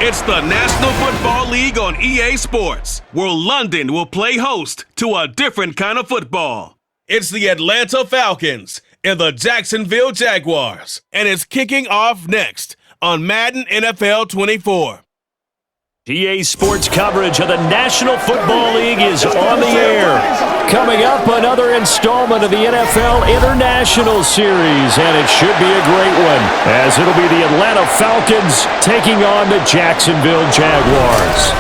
It's the National Football League on EA Sports, where London will play host to a different kind of football. It's the Atlanta Falcons and the Jacksonville Jaguars, and it's kicking off next on Madden NFL 24. EA Sports coverage of the National Football League is on the air. Coming up, another installment of the NFL International Series, and it should be a great one, as it'll be the Atlanta Falcons taking on the Jacksonville Jaguars.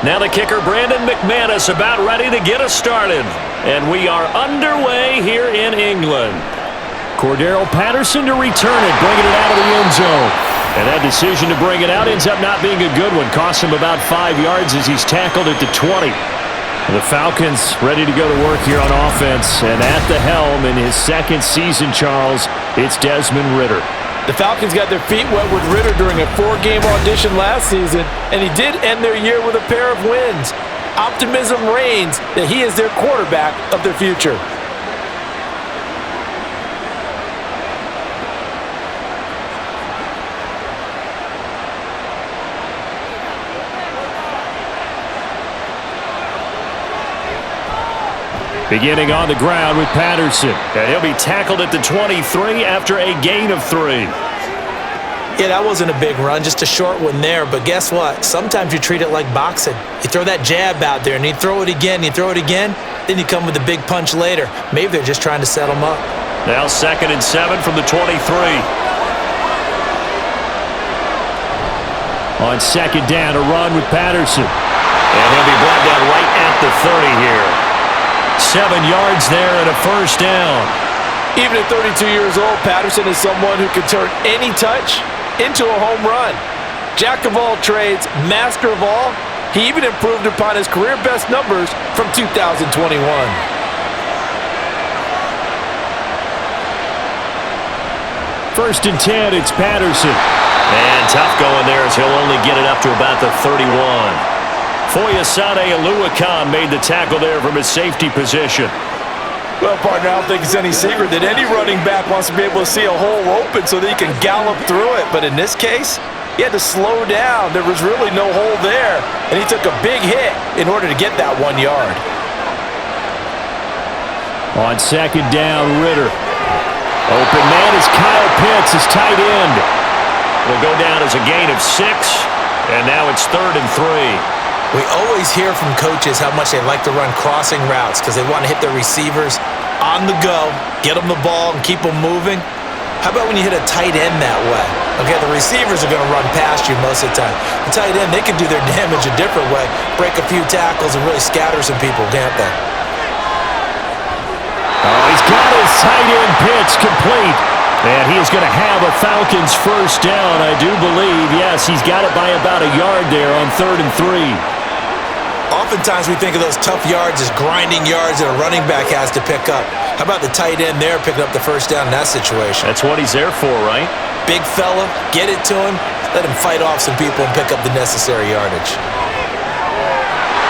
Now the kicker, Brandon McManus, about ready to get us started. And we are underway here in England. Cordero Patterson to return it, bringing it out of the end zone. And that decision to bring it out ends up not being a good one. Cost him about 5 yards as he's tackled it to 20. The Falcons ready to go to work here on offense. And at the helm in his second season, Charles, it's Desmond Ridder. The Falcons got their feet wet with Ridder during a 4-game audition last season, and he did end their year with a pair of wins. Optimism reigns that he is their quarterback of their future. Beginning on the ground with Patterson. And he'll be tackled at the 23 after a gain of 3. Yeah, that wasn't a big run, just a short one there. But guess what? Sometimes you treat it like boxing. You throw that jab out there, and you throw it again, then you come with a big punch later. Maybe they're just trying to set him up. Now 2nd and 7 from the 23. On 2nd down, a run with Patterson. And he'll be brought down right at the 30 here. 7 yards there and a first down. Even at 32 years old, Patterson is someone who can turn any touch into a home run. Jack of all trades, master of all, he even improved upon his career best numbers from 2021. First and 10, it's Patterson. And tough going there as he'll only get it up to about the 31. Foyesade Oluwakan made the tackle there from his safety position. Well, partner, I don't think it's any secret that any running back wants to be able to see a hole open so that he can gallop through it. But in this case, he had to slow down. There was really no hole there, and he took a big hit in order to get that 1 yard. On 2nd down, Ridder. Open man is Kyle Pitts, his tight end. Will go down as a gain of 6, and now it's 3rd and 3. We always hear from coaches how much they like to run crossing routes because they want to hit their receivers on the go, get them the ball, and keep them moving. How about when you hit a tight end that way? Okay, the receivers are going to run past you most of the time. The tight end, they can do their damage a different way, break a few tackles, and really scatter some people, can't they? Oh, he's got his tight end pitch complete. And he is going to have a Falcons first down, I do believe. Yes, he's got it by about a yard there on 3rd and 3. Oftentimes we think of those tough yards as grinding yards that a running back has to pick up. How about the tight end there picking up the first down in that situation? That's what he's there for, right? Big fella, get it to him, let him fight off some people and pick up the necessary yardage.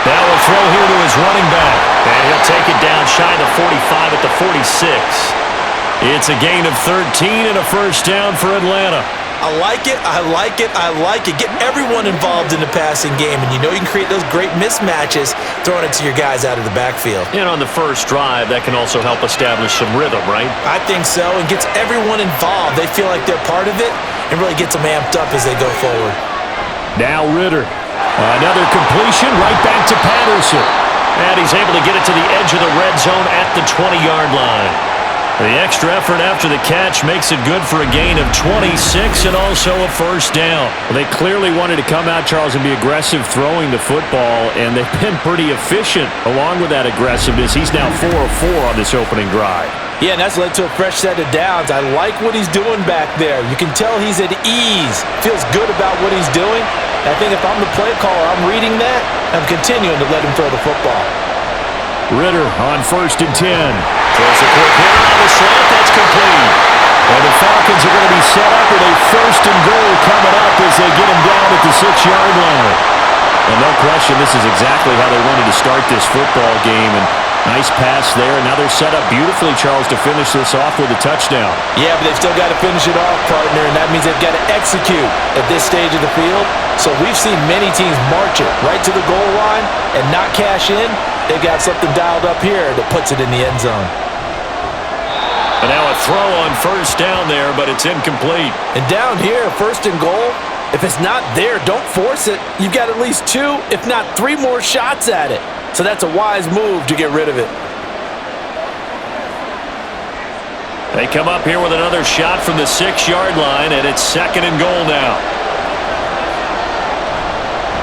Now will throw here to his running back. And he'll take it down shy of the 45 at the 46. It's a gain of 13 and a first down for Atlanta. I I like it, I like it, I like it. Get everyone involved in the passing game, and you know you can create those great mismatches throwing it to your guys out of the backfield. And on the first drive, that can also help establish some rhythm, right? I think so, and gets everyone involved. They feel like they're part of it and really gets them amped up as they go forward. Now Ritter. Another completion right back to Patterson. And he's able to get it to the edge of the red zone at the 20-yard line. The extra effort after the catch makes it good for a gain of 26 and also a first down. Well, they clearly wanted to come out, Charles, and be aggressive throwing the football, and they've been pretty efficient along with that aggressiveness. He's now 4 of 4 on this opening drive. Yeah, and that's led to a fresh set of downs. I like what he's doing back there. You can tell he's at ease. Feels good about what he's doing. And I think if I'm the play caller, I'm reading that, I'm continuing to let him throw the football. Ritter on 1st and 10. Throws a quick hitter on the slant. That's complete. And the Falcons are going to be set up with a 1st and goal coming up as they get him down at the 6-yard line. And no question, this is exactly how they wanted to start this football game. And nice pass there. Now they're set up beautifully, Charles, to finish this off with a touchdown. Yeah, but they've still got to finish it off, partner, and that means they've got to execute at this stage of the field. So we've seen many teams march it right to the goal line and not cash in. They've got something dialed up here that puts it in the end zone. And now a throw on 1st down there, but it's incomplete. And down here, 1st and goal, if it's not there, don't force it. You've got at least 2, if not 3 more shots at it. So that's a wise move to get rid of it. They come up here with another shot from the 6-yard line, and it's 2nd and goal now.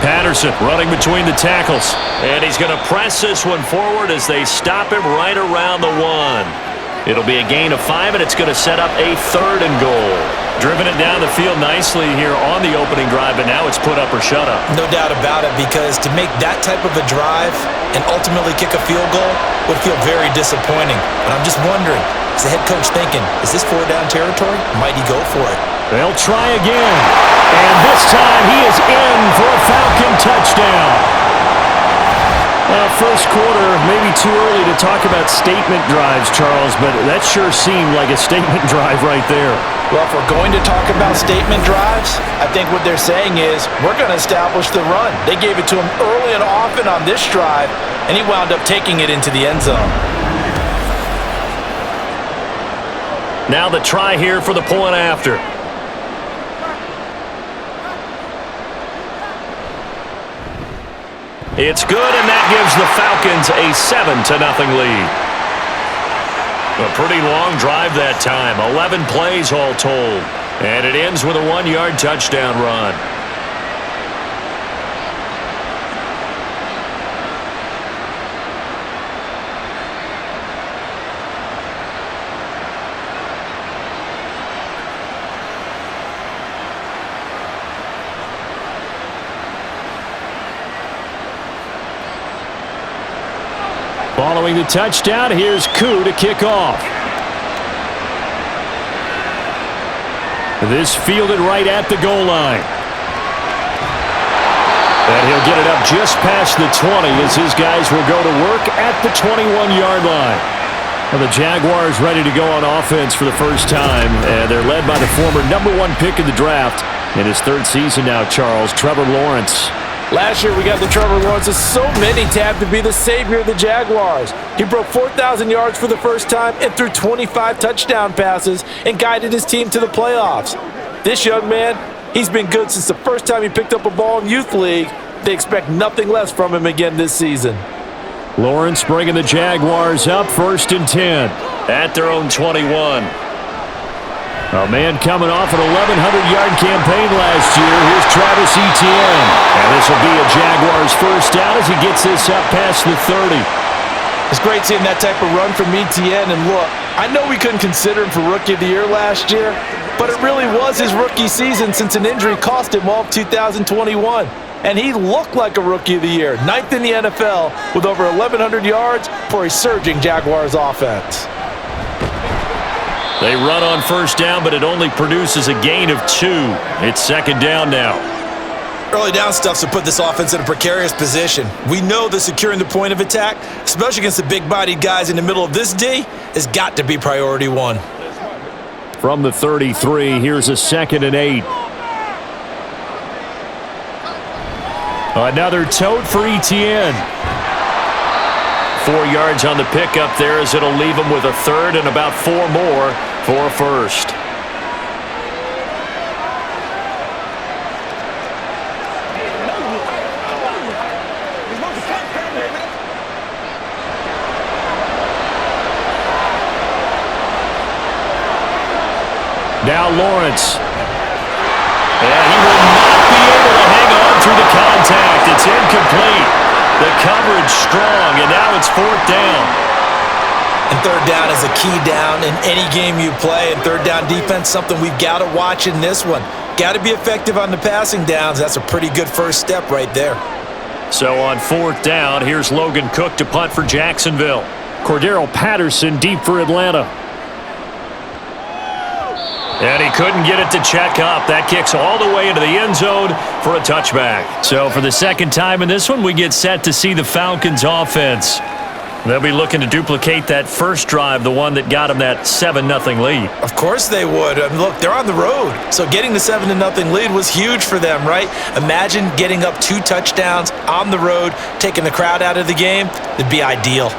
Patterson running between the tackles. And he's going to press this one forward as they stop him right around the 1. It'll be a gain of 5, and it's going to set up a 3rd and goal. Driven it down the field nicely here on the opening drive, but now it's put up or shut up. No doubt about it, because to make that type of a drive and ultimately kick a field goal would feel very disappointing. But I'm just wondering, is the head coach thinking, is this 4-down territory? Might he go for it? They'll try again. And this time he is in for a Falcon touchdown. First quarter, maybe too early to talk about statement drives, Charles, but that sure seemed like a statement drive right there. Well, if we're going to talk about statement drives, I think what they're saying is we're going to establish the run. They gave it to him early and often on this drive, and he wound up taking it into the end zone. Now the try here for the point after. It's good, and that gives the Falcons a 7-0 lead. A pretty long drive that time, 11 plays all told. And it ends with a 1-yard touchdown run. Following the touchdown, here's Koo to kick off. This fielded right at the goal line. And he'll get it up just past the 20 as his guys will go to work at the 21-yard line. Well, the Jaguars ready to go on offense for the first time, and they're led by the former #1 pick in the draft in his 3rd season now, Charles, Trevor Lawrence. Last year, we got the Trevor Lawrence. So many tabbed to be the savior of the Jaguars. He broke 4,000 yards for the first time and threw 25 touchdown passes and guided his team to the playoffs. This young man, he's been good since the first time he picked up a ball in Youth League. They expect nothing less from him again this season. Lawrence bringing the Jaguars up 1st and 10 at their own 21. A man coming off an 1,100-yard campaign last year. Here's Travis Etienne. And this will be a Jaguars first down as he gets this up past the 30. It's great seeing that type of run from Etienne. And look, I know we couldn't consider him for Rookie of the Year last year, but it really was his rookie season since an injury cost him all of 2021. And he looked like a Rookie of the Year, 9th in the NFL with over 1,100 yards for a surging Jaguars offense. They run on first down, but it only produces a gain of 2. It's 2nd down now. Early down stuffs will put this offense in a precarious position. We know that securing the point of attack, especially against the big-bodied guys in the middle of this D, has got to be priority 1. From the 33, here's a 2nd and 8. Another tote for Etienne. 4 yards on the pickup there as it'll leave him with a 3rd and about 4 more for a 1st. Now Lawrence. And he will not be able to hang on through the contact. It's incomplete. The coverage strong, and now it's 4th down. And 3rd down is a key down in any game you play. And 3rd down defense, something we've got to watch in this one. Got to be effective on the passing downs. That's a pretty good first step right there. So on 4th down, here's Logan Cook to punt for Jacksonville. Cordero Patterson deep for Atlanta. And he couldn't get it to check up. That kicks all the way into the end zone for a touchback. So for the 2nd time in this one, we get set to see the Falcons offense. They'll be looking to duplicate that first drive, the one that got them that 7-0 lead. Of course they would. I mean, look, they're on the road. So getting the 7-0 lead was huge for them, right? Imagine getting up 2 touchdowns on the road, taking the crowd out of the game. It'd be ideal.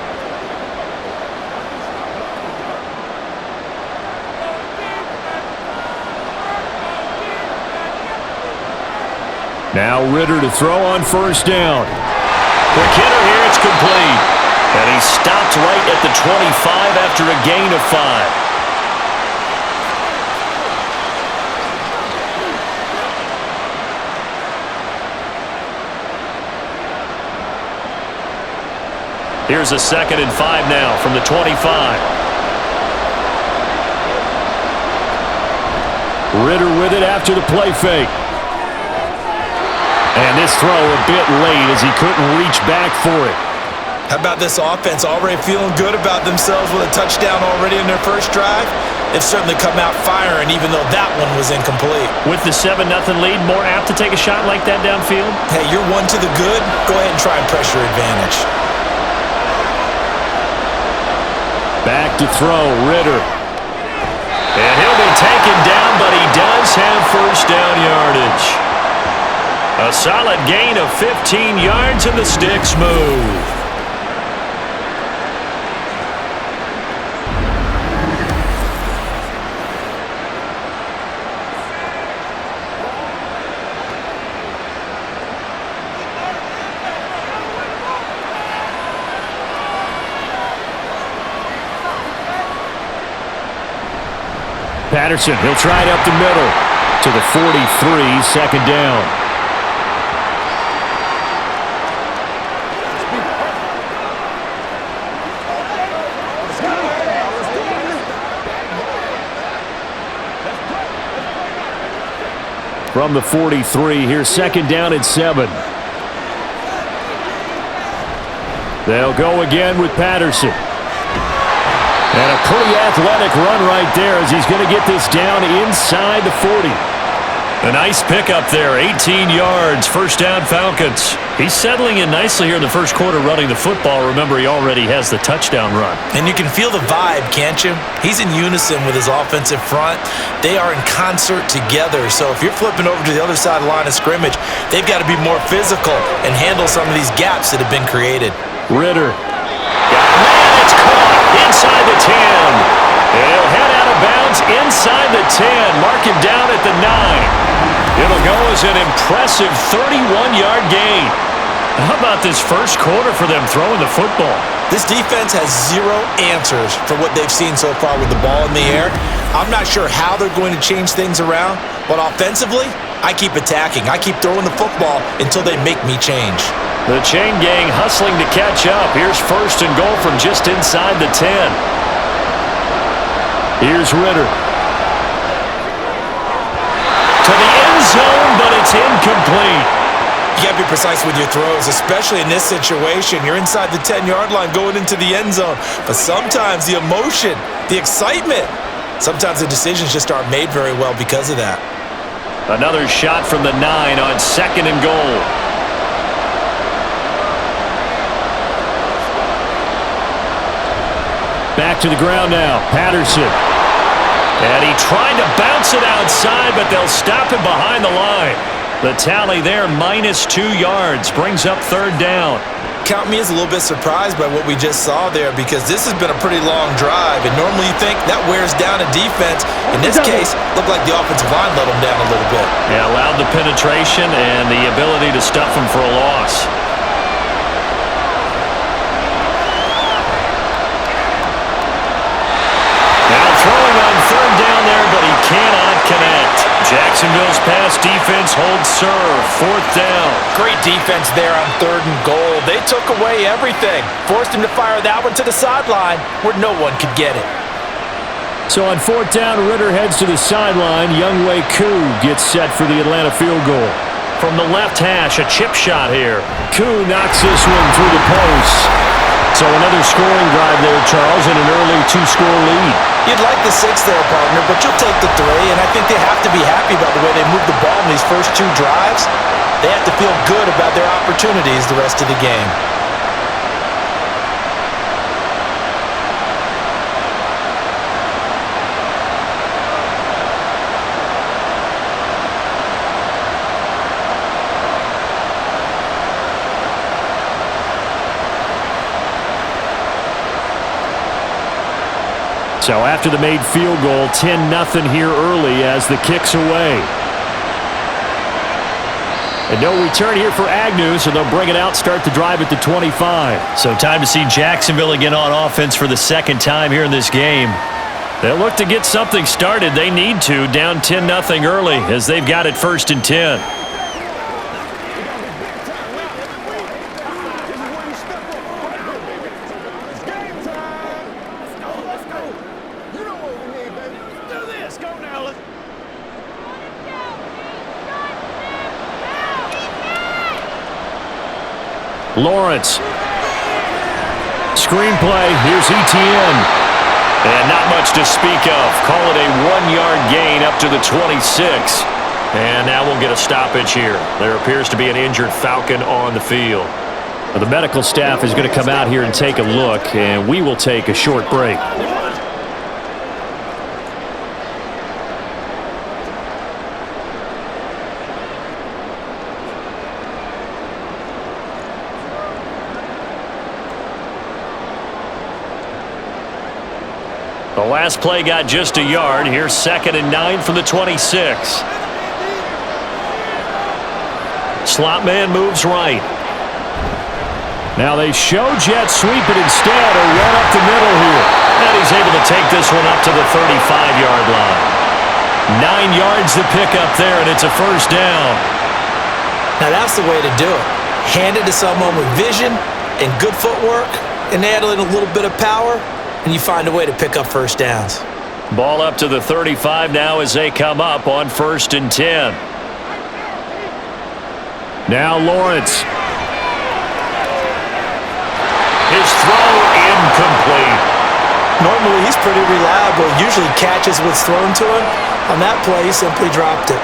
Now Ritter to throw on 1st down. Quick hitter here, it's complete. And he stopped right at the 25 after a gain of 5. Here's a 2nd and 5 now from the 25. Ritter with it after the play fake. And this throw a bit late as he couldn't reach back for it. How about this offense already feeling good about themselves with a touchdown already in their first drive? They've certainly come out firing, even though that one was incomplete. With the 7-0 lead, more apt to take a shot like that downfield? Hey, you're one to the good. Go ahead and try and press your advantage. Back to throw, Ritter. And he'll be taken down, but he does have 1st down yardage. A solid gain of 15 yards, and the sticks move. Patterson, he'll try it up the middle to the 43, 2nd down. From the 43, here's 2nd down and 7. They'll go again with Patterson. And a pretty athletic run right there as he's going to get this down inside the 40. A nice pickup there, 18 yards, 1st down Falcons. He's settling in nicely here in the first quarter running the football. Remember, he already has the touchdown run. And you can feel the vibe, can't you? He's in unison with his offensive front. They are in concert together. So if you're flipping over to the other side of the line of scrimmage, they've got to be more physical and handle some of these gaps that have been created. Ritter. Man, it's caught inside the 10. And he'll head out of bounds inside the 10. Mark him down at the 9. It'll go as an impressive 31-yard gain. How about this first quarter for them throwing the football? This defense has zero answers for what they've seen so far with the ball in the air. I'm not sure how they're going to change things around, but offensively, I keep attacking. I keep throwing the football until they make me change. The chain gang hustling to catch up. Here's 1st and goal from just inside the 10. Here's Ritter. To the end zone, but it's incomplete. You got to be precise with your throws, especially in this situation. You're inside the 10-yard line going into the end zone. But sometimes the emotion, the excitement, sometimes the decisions just aren't made very well because of that. Another shot from the 9 on 2nd and goal. Back to the ground now. Patterson. And he tried to bounce it outside, but they'll stop him behind the line. The tally there, -2 yards, brings up third down. Count me as a little bit surprised by what we just saw there, because this has been a pretty long drive, and normally you think that wears down a defense. In this case, looked like the offensive line let them down a little bit. Yeah, allowed the penetration and the ability to stuff him for a loss. Now throwing on third down there, but he cannot connect. Jacksonville's pass defense holds serve. Fourth down. Great defense there on 3rd and goal. They took away everything. Forced him to fire that one to the sideline where no one could get it. So on 4th down, Ritter heads to the sideline. Younghoe Koo gets set for the Atlanta field goal. From the left hash, a chip shot here. Koo knocks this one through the post. So another scoring drive there, Charles, and an early 2-score lead. You'd like the 6 there, partner, but you'll take the 3, and I think they have to be happy about the way they moved the ball in these first 2 drives. They have to feel good about their opportunities the rest of the game. So after the made field goal, 10-0 here early as the kick's away. And no return here for Agnew, so they'll bring it out, start the drive at the 25. So time to see Jacksonville again on offense for the second time here in this game. They'll look to get something started. They need to, down 10-0 early as they've got it 1st and 10. Lawrence. Screenplay. Here's Etienne. And not much to speak of. Call it a 1-yard gain up to the 26. And now we'll get a stoppage here. There appears to be an injured Falcon on the field. Well, the medical staff is going to come out here and take a look, and we will take a short break. The last play got just a yard. Here's 2nd and 9 from the 26. Slot man moves right. Now they show jet sweep it instead, or run up the middle here. And he's able to take this one up to the 35-yard line. 9 yards to pick up there, and it's a first down. Now that's the way to do it. Hand it to someone with vision and good footwork, and add in a little bit of power, and you find a way to pick up first downs. Ball up to the 35 now as they come up on 1st and 10. Now Lawrence. His throw incomplete. Normally he's pretty reliable. Usually catches what's thrown to him. On that play, he simply dropped it.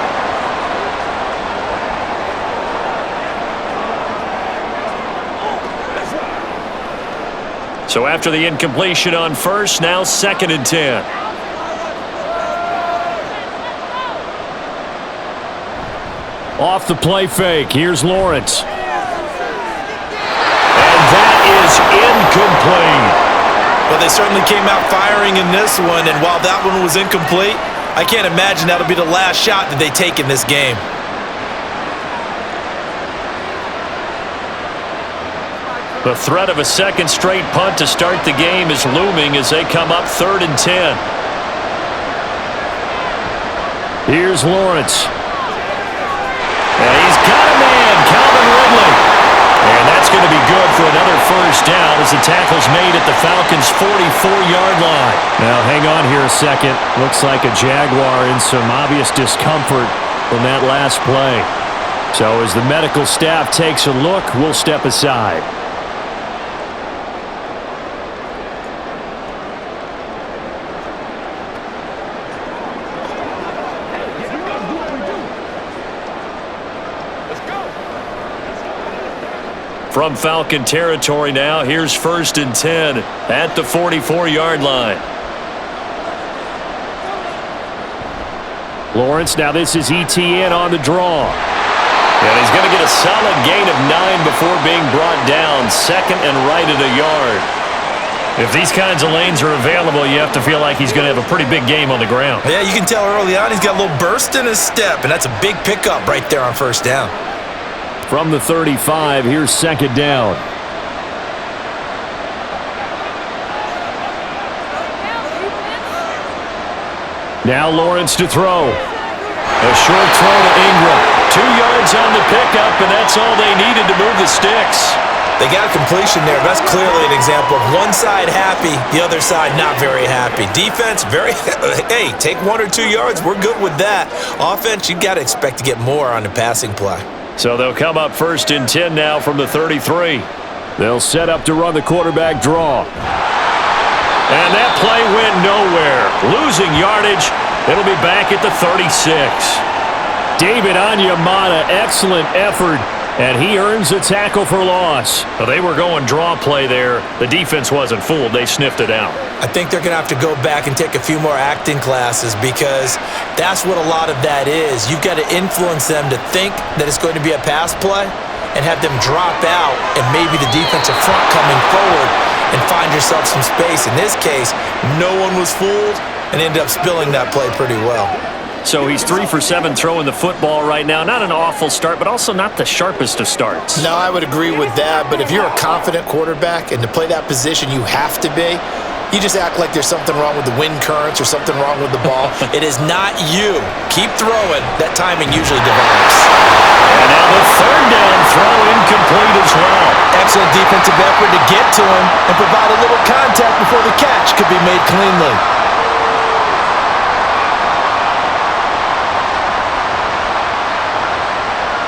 So after the incompletion on 1st, now 2nd and 10. Off the play fake, here's Lawrence. And that is incomplete. Well, they certainly came out firing in this one, and while that one was incomplete, I can't imagine that'll be the last shot that they take in this game. The threat of a second straight punt to start the game is looming as they come up 3rd and 10. Here's Lawrence. And he's got a man, Calvin Ridley. And that's going to be good for another first down as the tackle's made at the Falcons' 44-yard line. Now hang on here a second. Looks like a Jaguar in some obvious discomfort from that last play. So as the medical staff takes a look, we'll step aside. From Falcon territory now, here's 1st and 10 at the 44-yard line. Lawrence, now this is ETN on the draw. And he's going to get a solid gain of 9 before being brought down. Second and right at a yard. If these kinds of lanes are available, you have to feel like he's going to have a pretty big game on the ground. Yeah, you can tell early on he's got a little burst in his step, and that's a big pickup right there on first down. From the 35, here's second down. Now Lawrence to throw. A short throw to Ingram. 2 yards on the pickup, and that's all they needed to move the sticks. They got a completion there. That's clearly an example of one side happy, the other side not very happy. Defense, hey, take 1 or 2 yards. We're good with that. Offense, you got to expect to get more on the passing play. So they'll come up 1st and 10 now from the 33. They'll set up to run the quarterback draw. And that play went nowhere. Losing yardage. It'll be back at the 36. David Onyemata, excellent effort. And he earns a tackle for loss. Well, they were going draw play there. The defense wasn't fooled. They sniffed it out. I think they're going to have to go back and take a few more acting classes because that's what a lot of that is. You've got to influence them to think that it's going to be a pass play and have them drop out and maybe the defensive front coming forward and find yourself some space. In this case, no one was fooled and ended up spilling that play pretty well. So he's 3 for 7 throwing the football right now. Not an awful start, but also not the sharpest of starts. No, I would agree with that. But if you're a confident quarterback and to play that position you have to be, you just act like there's something wrong with the wind currents or something wrong with the ball. It is not you. Keep throwing. That timing usually develops. And now the 3rd down throw incomplete as well. Excellent defensive effort to get to him and provide a little contact before the catch could be made cleanly.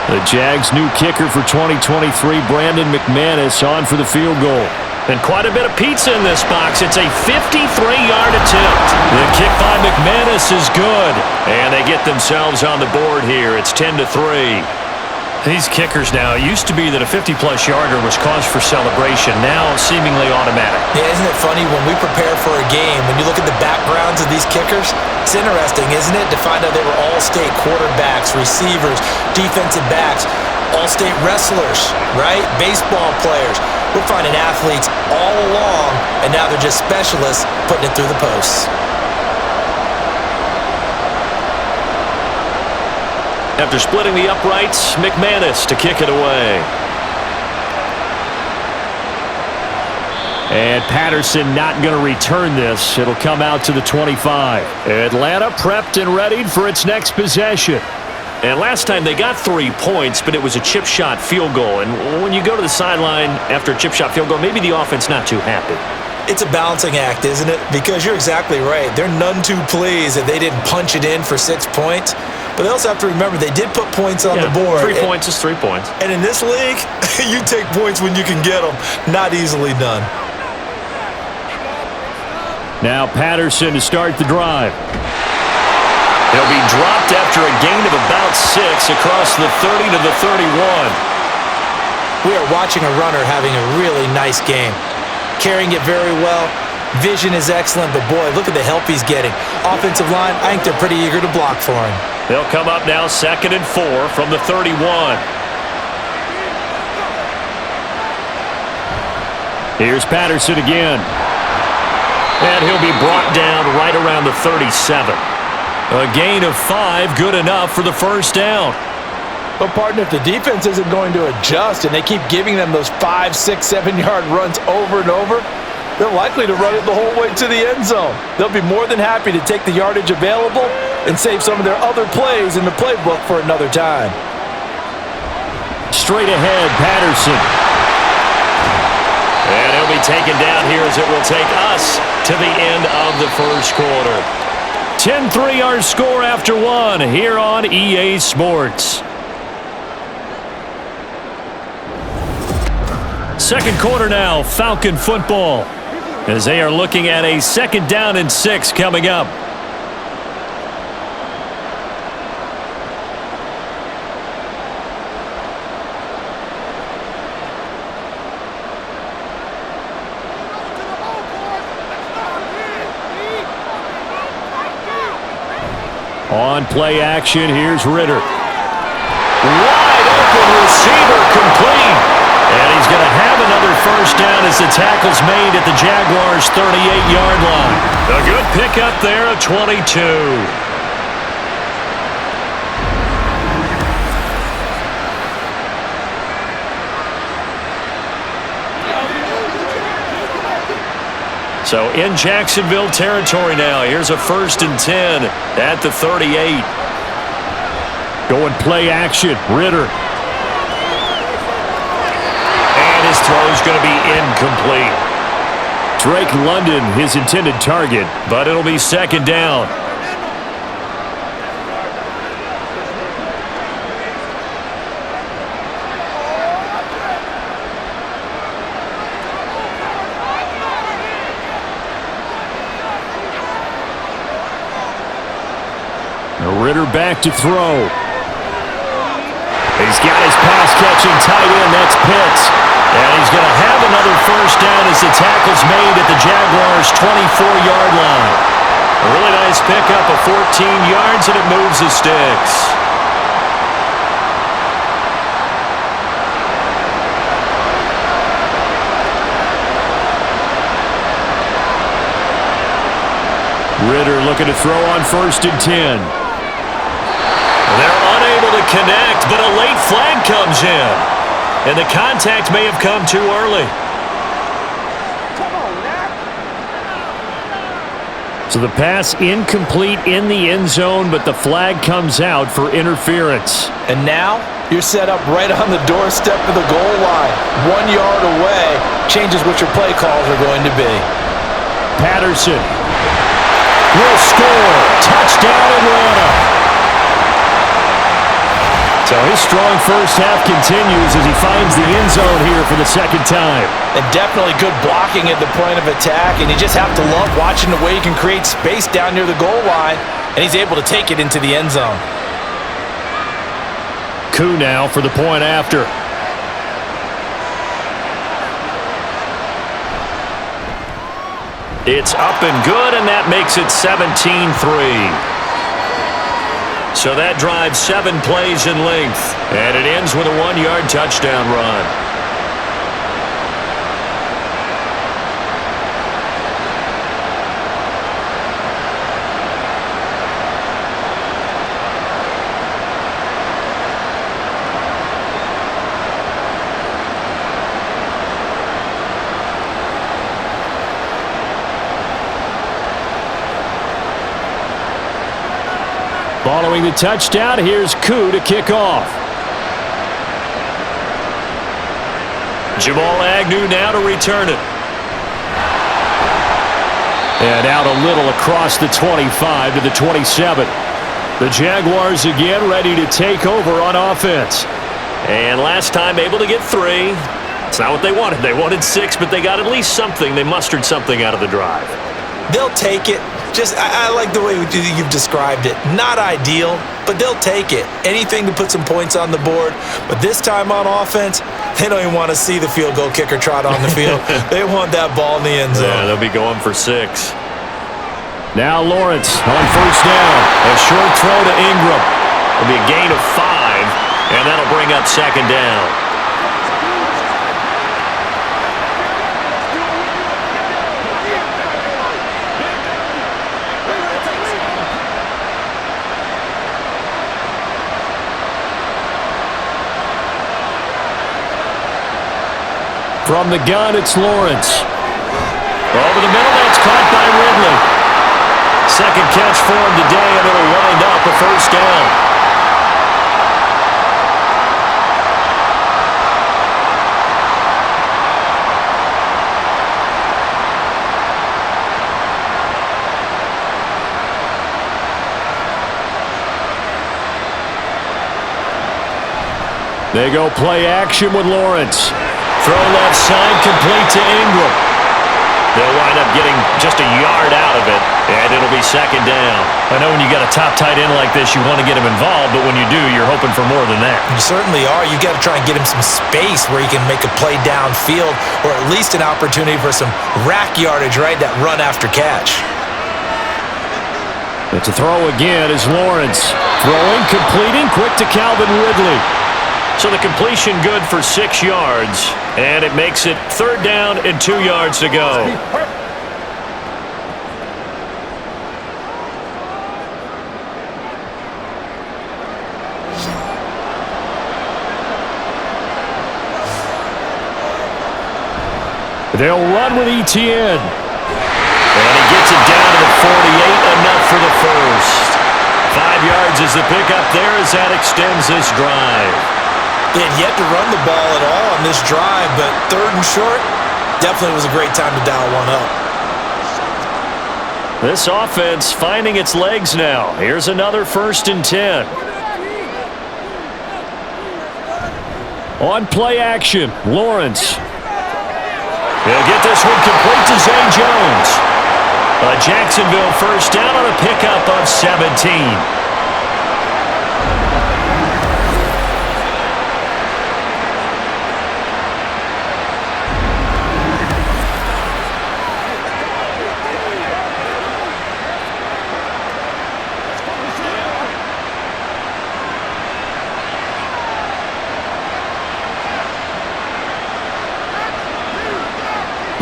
The Jags' new kicker for 2023, Brandon McManus, on for the field goal. And quite a bit of pizza in this box. It's a 53-yard attempt. The kick by McManus is good. And they get themselves on the board here. It's 10-3. These kickers now, it used to be that a 50-plus yarder was cause for celebration. Now seemingly automatic. Yeah, isn't it funny when we prepare for a game, when you look at the backgrounds of these kickers, it's interesting, isn't it, to find out they were all-state quarterbacks, receivers, defensive backs, all-state wrestlers, right? Baseball players. We're finding athletes all along, and now they're just specialists putting it through the posts. After splitting the uprights, McManus to kick it away. And Patterson not going to return this. It'll come out to the 25. Atlanta prepped and readied for its next possession. And last time they got 3 points, but it was a chip shot field goal. And when you go to the sideline after a chip shot field goal, maybe the offense not too happy. It's a balancing act, isn't it? Because you're exactly right. They're none too pleased that they didn't punch it in for 6 points. But they also have to remember they did put points on the board. 3 points is 3 points. And in this league, you take points when you can get them. Not easily done. Now Patterson to start the drive. He'll be dropped after a gain of about 6 across the 30 to the 31. We are watching a runner having a really nice game. Carrying it very well. Vision is excellent, but boy, look at the help he's getting. Offensive line, I think they're pretty eager to block for him. They'll come up now 2nd and 4 from the 31. Here's Patterson again. And he'll be brought down right around the 37. A gain of 5, good enough for the 1st down. But, partner, if the defense isn't going to adjust and they keep giving them those 5, 6, 7-yard runs over and over, they're likely to run it the whole way to the end zone. They'll be more than happy to take the yardage available and save some of their other plays in the playbook for another time. Straight ahead, Patterson. And he'll be taken down here as it will take us to the end of the 1st quarter. 10-3 our score after 1 here on EA Sports. 2nd quarter now, Falcon football, as they are looking at a 2nd down and 6 coming up. On play action, here's Ritter. Wide open receiver, complete. And he's going to have another first down as the tackle's made at the Jaguars' 38-yard line. A good pickup there of 22. So in Jacksonville territory now. Here's a 1st and 10 at the 38. Going play action. Ritter. And his throw's going to be incomplete. Drake London, his intended target, but it'll be 2nd down. Ritter back to throw. He's got his pass-catching tight end. That's Pitts. And he's going to have another first down as the tackle's made at the Jaguars' 24-yard line. A really nice pickup of 14 yards, and it moves the sticks. Ritter looking to throw on 1st and 10. They're unable to connect, but a late flag comes in. And the contact may have come too early. So the pass incomplete in the end zone, but the flag comes out for interference. And now you're set up right on the doorstep of the goal line. 1 yard away changes what your play calls are going to be. Patterson will score. Touchdown Atlanta. So his strong first half continues as he finds the end zone here for the 2nd time. And definitely good blocking at the point of attack, and you just have to love watching the way he can create space down near the goal line, and he's able to take it into the end zone. Koo now for the point after. It's up and good, and that makes it 17-3. So that drives 7 plays in length, and it ends with a 1-yard touchdown run. Following the touchdown, here's Koo to kick off. Jamal Agnew now to return it. And out a little across the 25 to the 27. The Jaguars again ready to take over on offense. And last time able to get 3. It's not what they wanted. They wanted 6, but they got at least something. They mustered something out of the drive. They'll take it. I like the way you've described it. Not ideal, but they'll take it. Anything to put some points on the board. But this time on offense, they don't even want to see the field goal kicker trot on the field. They want that ball in the end zone. Yeah, they'll be going for 6. Now Lawrence on 1st down. A short throw to Ingram. It'll be a gain of 5, and that'll bring up 2nd down. From the gun, it's Lawrence. Over the middle, that's caught by Ridley. 2nd catch for him today, and it'll wind up a 1st down. They go play action with Lawrence. Throw left side, complete to Ingram. They'll wind up getting just a yard out of it, and it'll be 2nd down. I know when you got a top tight end like this, you want to get him involved, but when you do, you're hoping for more than that. You certainly are. You got to try and get him some space where he can make a play downfield, or at least an opportunity for some rack yardage, right? That run after catch. And to throw again is Lawrence. Throwing, completing, quick to Calvin Ridley. So the completion good for 6 yards, and it makes it 3rd down and 2 yards to go. They'll run with Etienne. And he gets it down to the 48, enough for the first. 5 yards is the pickup there as that extends this drive. They had yet to run the ball at all on this drive, but 3rd and short, definitely was a great time to dial one up. This offense finding its legs now. Here's another 1st and 10. On play action, Lawrence. He'll get this one complete to Zay Jones. A Jacksonville 1st down on a pickup of 17.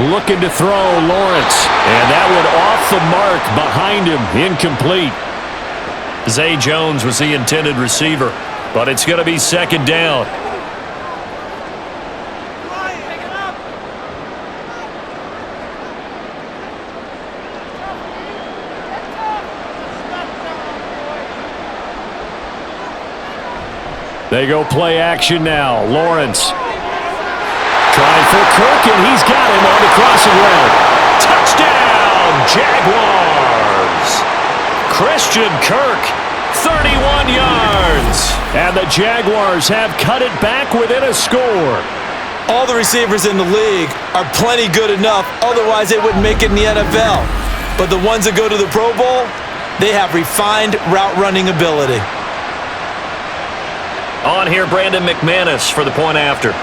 Looking to throw, Lawrence. And that one off the mark behind him, incomplete. Zay Jones was the intended receiver, but it's going to be 2nd down. They go play action now. Lawrence. Trying for Kirk, and he's got him on the crossing route. Touchdown, Jaguars! Christian Kirk, 31 yards. And the Jaguars have cut it back within a score. All the receivers in the league are plenty good enough, otherwise they wouldn't make it in the NFL. But the ones that go to the Pro Bowl, they have refined route running ability. On here, Brandon McManus for the point after.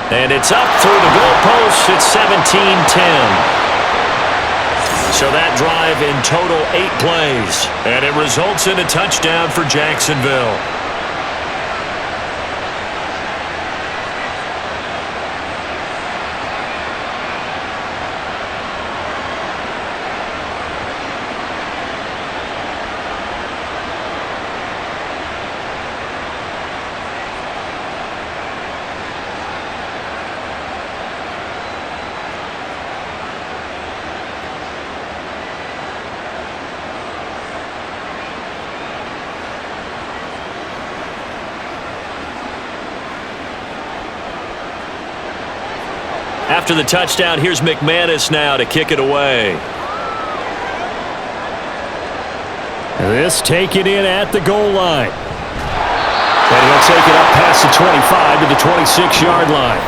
And it's up through the goalpost. It's 17-10. So that drive in total 8 plays. And it results in a touchdown for Jacksonville. After the touchdown, here's McManus now to kick it away. This taken in at the goal line. And he'll take it up past the 25 to the 26-yard line.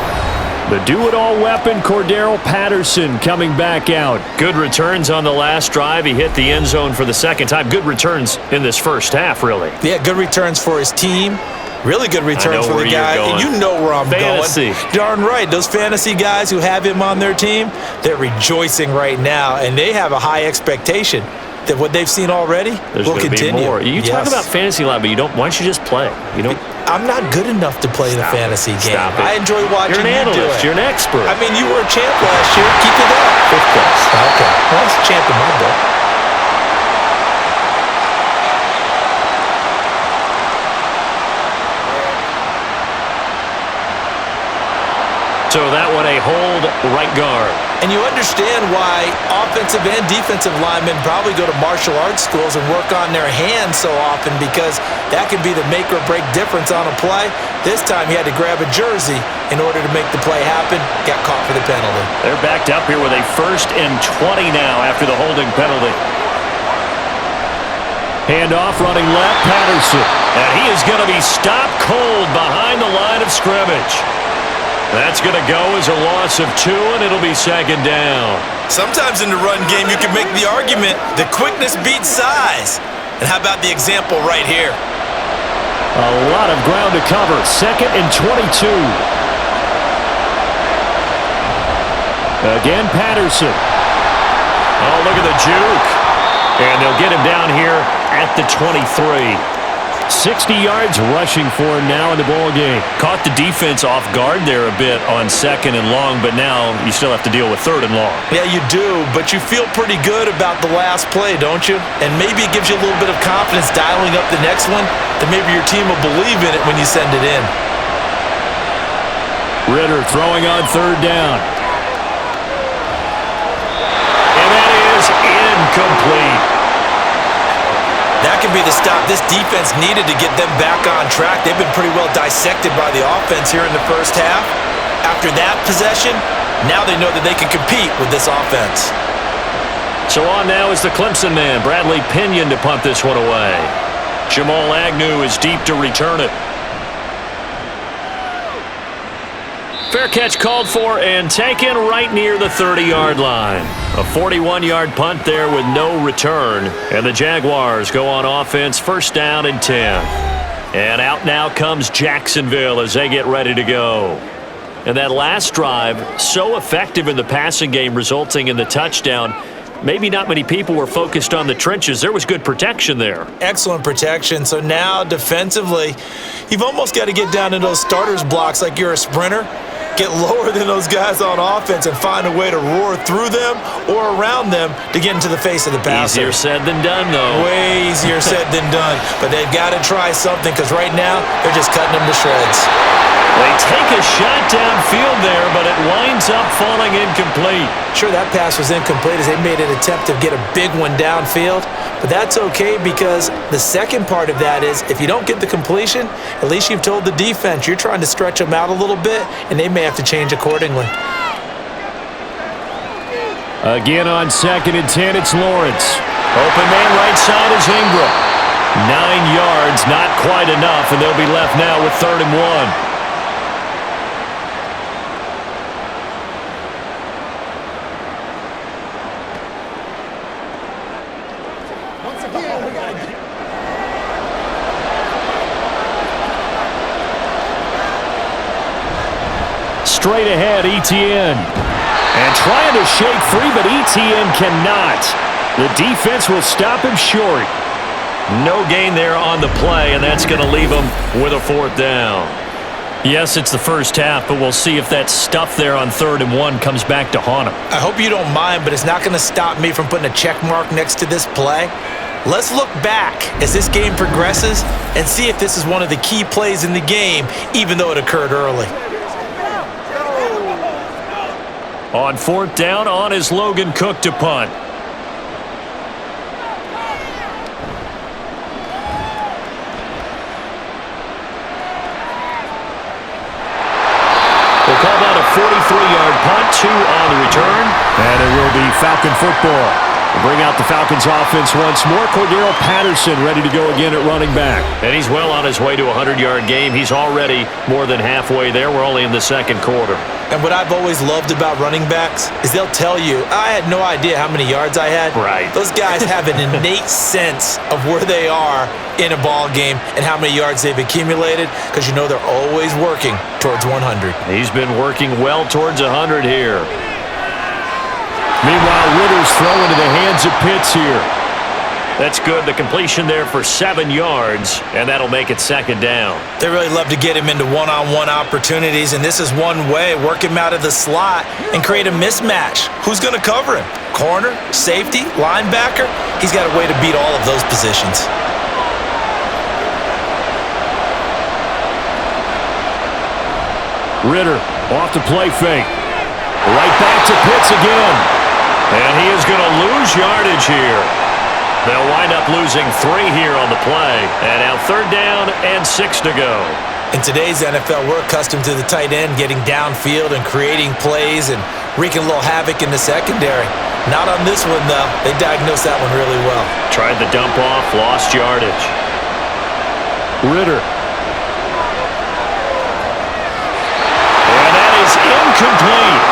The do-it-all weapon, Cordero Patterson, coming back out. Good returns on the last drive. He hit the end zone for the 2nd time. Good returns in this first half, really. Yeah, good returns for his team. Really good returns for the guy. And you know where I'm fantasy. going. Darn right. Those fantasy guys who have him on their team, they're rejoicing right now. And they have a high expectation that what they've seen already will continue. Be more. You talk about fantasy a lot, but you don't. Why don't you just play? You don't. I'm not good enough to play the fantasy game. I enjoy watching you do it. You're an analyst. You're an expert. I mean, you were a champ last year. Keep it up. 5th place. Okay. Well, that's a champ in my book. So that one a hold right guard. And you understand why offensive and defensive linemen probably go to martial arts schools and work on their hands so often, because that can be the make or break difference on a play. This time he had to grab a jersey in order to make the play happen. Got caught for the penalty. They're backed up here with a 1st and 20 now after the holding penalty. Handoff running left, Patterson. And he is going to be stopped cold behind the line of scrimmage. That's going to go as a loss of 2, and it'll be 2nd down. Sometimes in the run game, you can make the argument that quickness beats size. And how about the example right here? A lot of ground to cover. 2nd and 22. Again, Patterson. Oh, look at the juke. And they'll get him down here at the 23. 60 yards rushing for him now in the ball game. Caught the defense off guard there a bit on 2nd and long, but now you still have to deal with 3rd and long. Yeah, you do, but you feel pretty good about the last play, don't you? And maybe it gives you a little bit of confidence dialing up the next one, that maybe your team will believe in it when you send it in. Ritter throwing on 3rd down. And that is incomplete. That could be the stop this defense needed to get them back on track. They've been pretty well dissected by the offense here in the first half. After that possession, now they know that they can compete with this offense. So on now is the Clemson man, Bradley Pinion, to punt this one away. Jamal Agnew is deep to return it. Fair catch called for and taken right near the 30-yard line. A 41-yard punt there with no return. And the Jaguars go on offense, 1st down and 10. And out now comes Jacksonville as they get ready to go. And that last drive, so effective in the passing game, resulting in the touchdown. Maybe not many people were focused on the trenches. There was good protection there. Excellent protection. So now defensively, you've almost got to get down in those starters blocks like you're a sprinter. Get lower than those guys on offense and find a way to roar through them or around them to get into the face of the passer. Easier said than done, though. Way easier said than done. But they've got to try something because right now they're just cutting them to shreds. They take a shot downfield there, but it winds up falling incomplete. Sure, that pass was incomplete as they made an attempt to get a big one downfield. But that's okay because the second part of that is if you don't get the completion, at least you've told the defense you're trying to stretch them out a little bit, and they may have to change accordingly. Again on 2nd and 10, it's Lawrence. Open man right side is Ingram. 9 yards, not quite enough, and they'll be left now with 3rd and 1. Straight ahead, Etienne. And trying to shake free, but Etienne cannot. The defense will stop him short. No gain there on the play, and that's going to leave him with a 4th down. Yes, it's the first half, but we'll see if that stuff there on 3rd and 1 comes back to haunt him. I hope you don't mind, but it's not going to stop me from putting a check mark next to this play. Let's look back as this game progresses and see if this is one of the key plays in the game, even though it occurred early. On 4th down, on is Logan Cook to punt. We'll call that a 43-yard punt, 2 on the return. And it will be Falcon football. We'll bring out the Falcons offense once more. Cordero Patterson ready to go again at running back. And he's well on his way to a 100-yard game. He's already more than halfway there. We're only in the 2nd quarter. And what I've always loved about running backs is they'll tell you, I had no idea how many yards I had. Right. Those guys have an innate sense of where they are in a ball game and how many yards they've accumulated because you know they're always working towards 100. He's been working well towards 100 here. Meanwhile, Ritter's throw into the hands of Pitts here. That's good. The completion there for 7 yards, and that'll make it 2nd down. They really love to get him into one-on-one opportunities, and this is one way, work him out of the slot and create a mismatch. Who's going to cover him? Corner, safety, linebacker? He's got a way to beat all of those positions. Ritter off the play fake. Right back to Pitts again. And he is going to lose yardage here. They'll wind up losing 3 here on the play. And now 3rd down and 6 to go. In today's NFL, we're accustomed to the tight end getting downfield and creating plays and wreaking a little havoc in the secondary. Not on this one, though. They diagnosed that one really well. Tried the dump off, lost yardage. Ritter. And that is incomplete.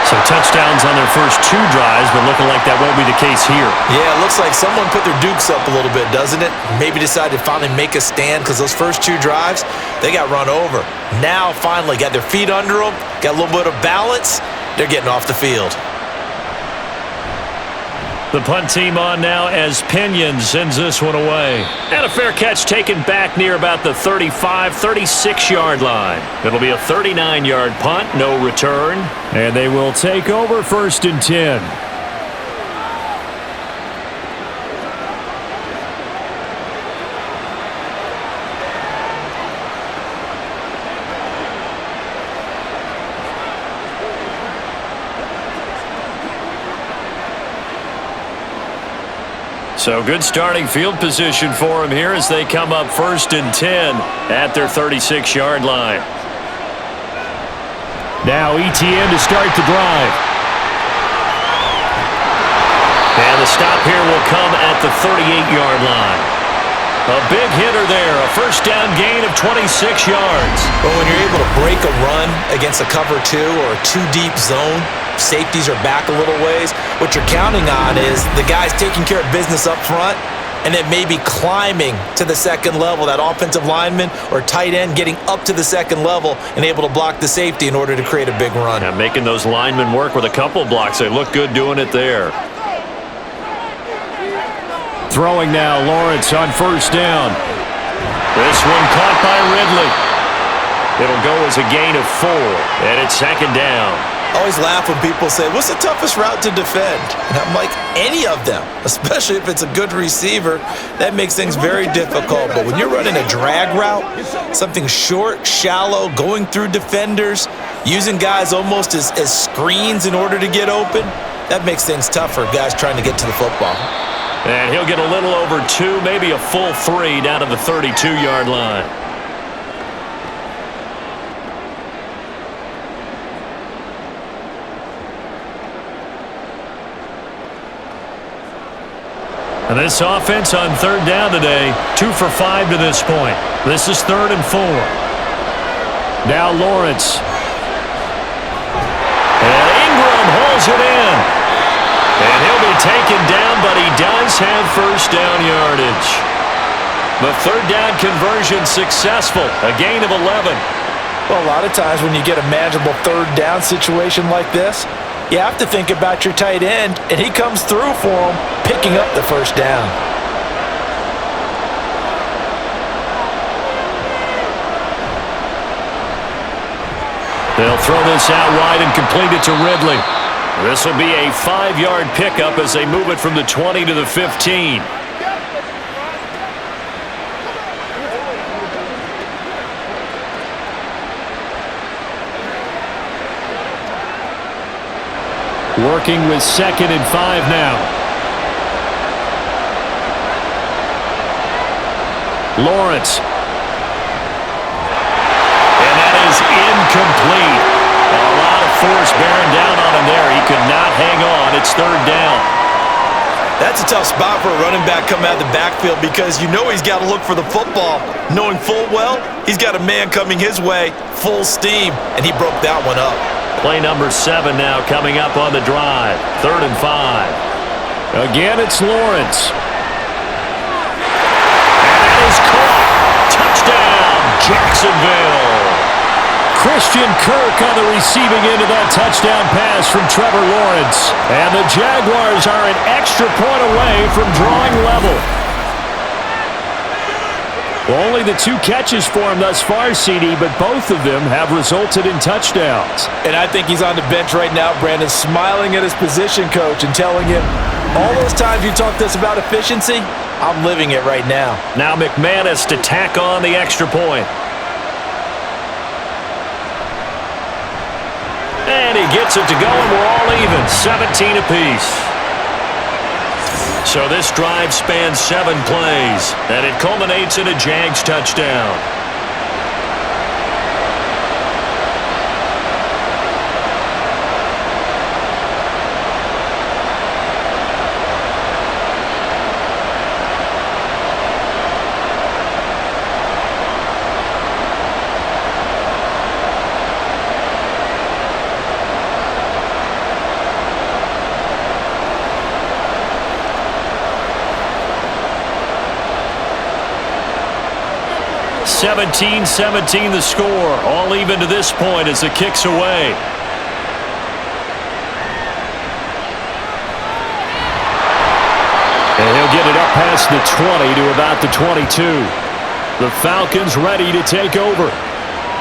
So Touchdowns on their first 2 drives, but looking like that won't be the case here. Yeah, it looks like someone put their dukes up a little bit, doesn't it? Maybe decided to finally make a stand because those first 2 drives, they got run over. Now, finally, got their feet under them, got a little bit of balance. They're getting off the field. The punt team on now as Pinion sends this one away. And a fair catch taken back near about the 35, 36-yard line. It'll be a 39-yard punt, no return. And they will take over 1st and 10. So good starting field position for them here as they come up 1st and 10 at their 36-yard line. Now ETN to start the drive. And the stop here will come at the 38-yard line. A big hitter there, a first down gain of 26 yards. But when you're able to break a run against a cover 2 or a 2-deep zone, safeties are back a little ways. What you're counting on is the guys taking care of business up front and then maybe climbing to the second level, that offensive lineman or tight end getting up to the second level and able to block the safety in order to create a big run. Yeah, making those linemen work with a couple blocks. They look good doing it there. Throwing now, Lawrence on 1st down. This one caught by Ridley. It'll go as a gain of 4, and it's 2nd down. I always laugh when people say, what's the toughest route to defend? And I'm like, any of them, especially if it's a good receiver. That makes things very difficult. But when you're running a drag route, something short, shallow, going through defenders, using guys almost as screens in order to get open, that makes things tough for guys trying to get to the football. And he'll get a little over 2, maybe a full 3 down to the 32-yard line. And this offense on 3rd down today, 2 for 5 to this point. This is 3rd and 4. Now Lawrence. And Ingram holds it in. And he'll be taken down, but he does have first down yardage. The 3rd down conversion successful, a gain of 11. Well, a lot of times when you get a manageable 3rd down situation like this, you have to think about your tight end, and he comes through for him, picking up the first down. They'll throw this out wide and complete it to Ridley. This will be a 5-yard pickup as they move it from the 20 to the 15. Working with 2nd and 5 now. Lawrence. And that is incomplete. A lot of force bearing down on him there. He could not hang on. It's 3rd down. That's a tough spot for a running back coming out of the backfield because you know he's got to look for the football, knowing full well he's got a man coming his way, full steam, and he broke that one up. Play number 7 now coming up on the drive. 3rd and 5. Again, it's Lawrence. And that is caught. Touchdown, Jacksonville. Christian Kirk on the receiving end of that touchdown pass from Trevor Lawrence. And the Jaguars are an extra point away from drawing level. Well, only the 2 catches for him thus far, CD, but both of them have resulted in touchdowns. And I think he's on the bench right now, Brandon, smiling at his position coach and telling him, all those times you talked to us about efficiency, I'm living it right now. Now McManus to tack on the extra point. And he gets it to go, and we're all even, 17 apiece. So this drive spans 7 plays, and it culminates in a Jags touchdown. 17-17 the score. All even to this point as the kick's away. And he'll get it up past the 20 to about the 22. The Falcons ready to take over.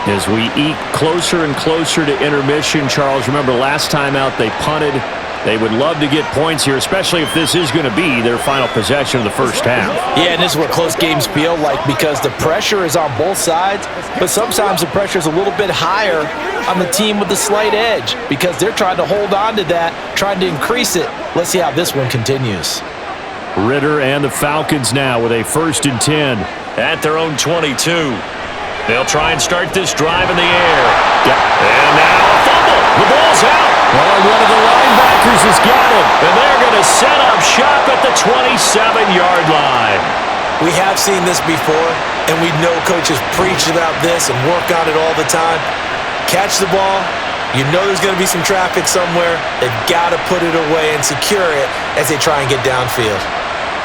As we eke closer and closer to intermission, Charles, remember last time out they punted. They would love to get points here, especially if this is going to be their final possession of the first half. Yeah, and this is what close games feel like because the pressure is on both sides, but sometimes the pressure is a little bit higher on the team with the slight edge because they're trying to hold on to that, trying to increase it. Let's see how this one continues. Ritter and the Falcons now with a 1st and 10 at their own 22. They'll try and start this drive in the air. And now a fumble. The ball's out. Oh, one of the linebackers has got it. And they're going to set up shop at the 27-yard line. We have seen this before, and we know coaches preach about this and work on it all the time. Catch the ball. You know there's going to be some traffic somewhere. They've got to put it away and secure it as they try and get downfield.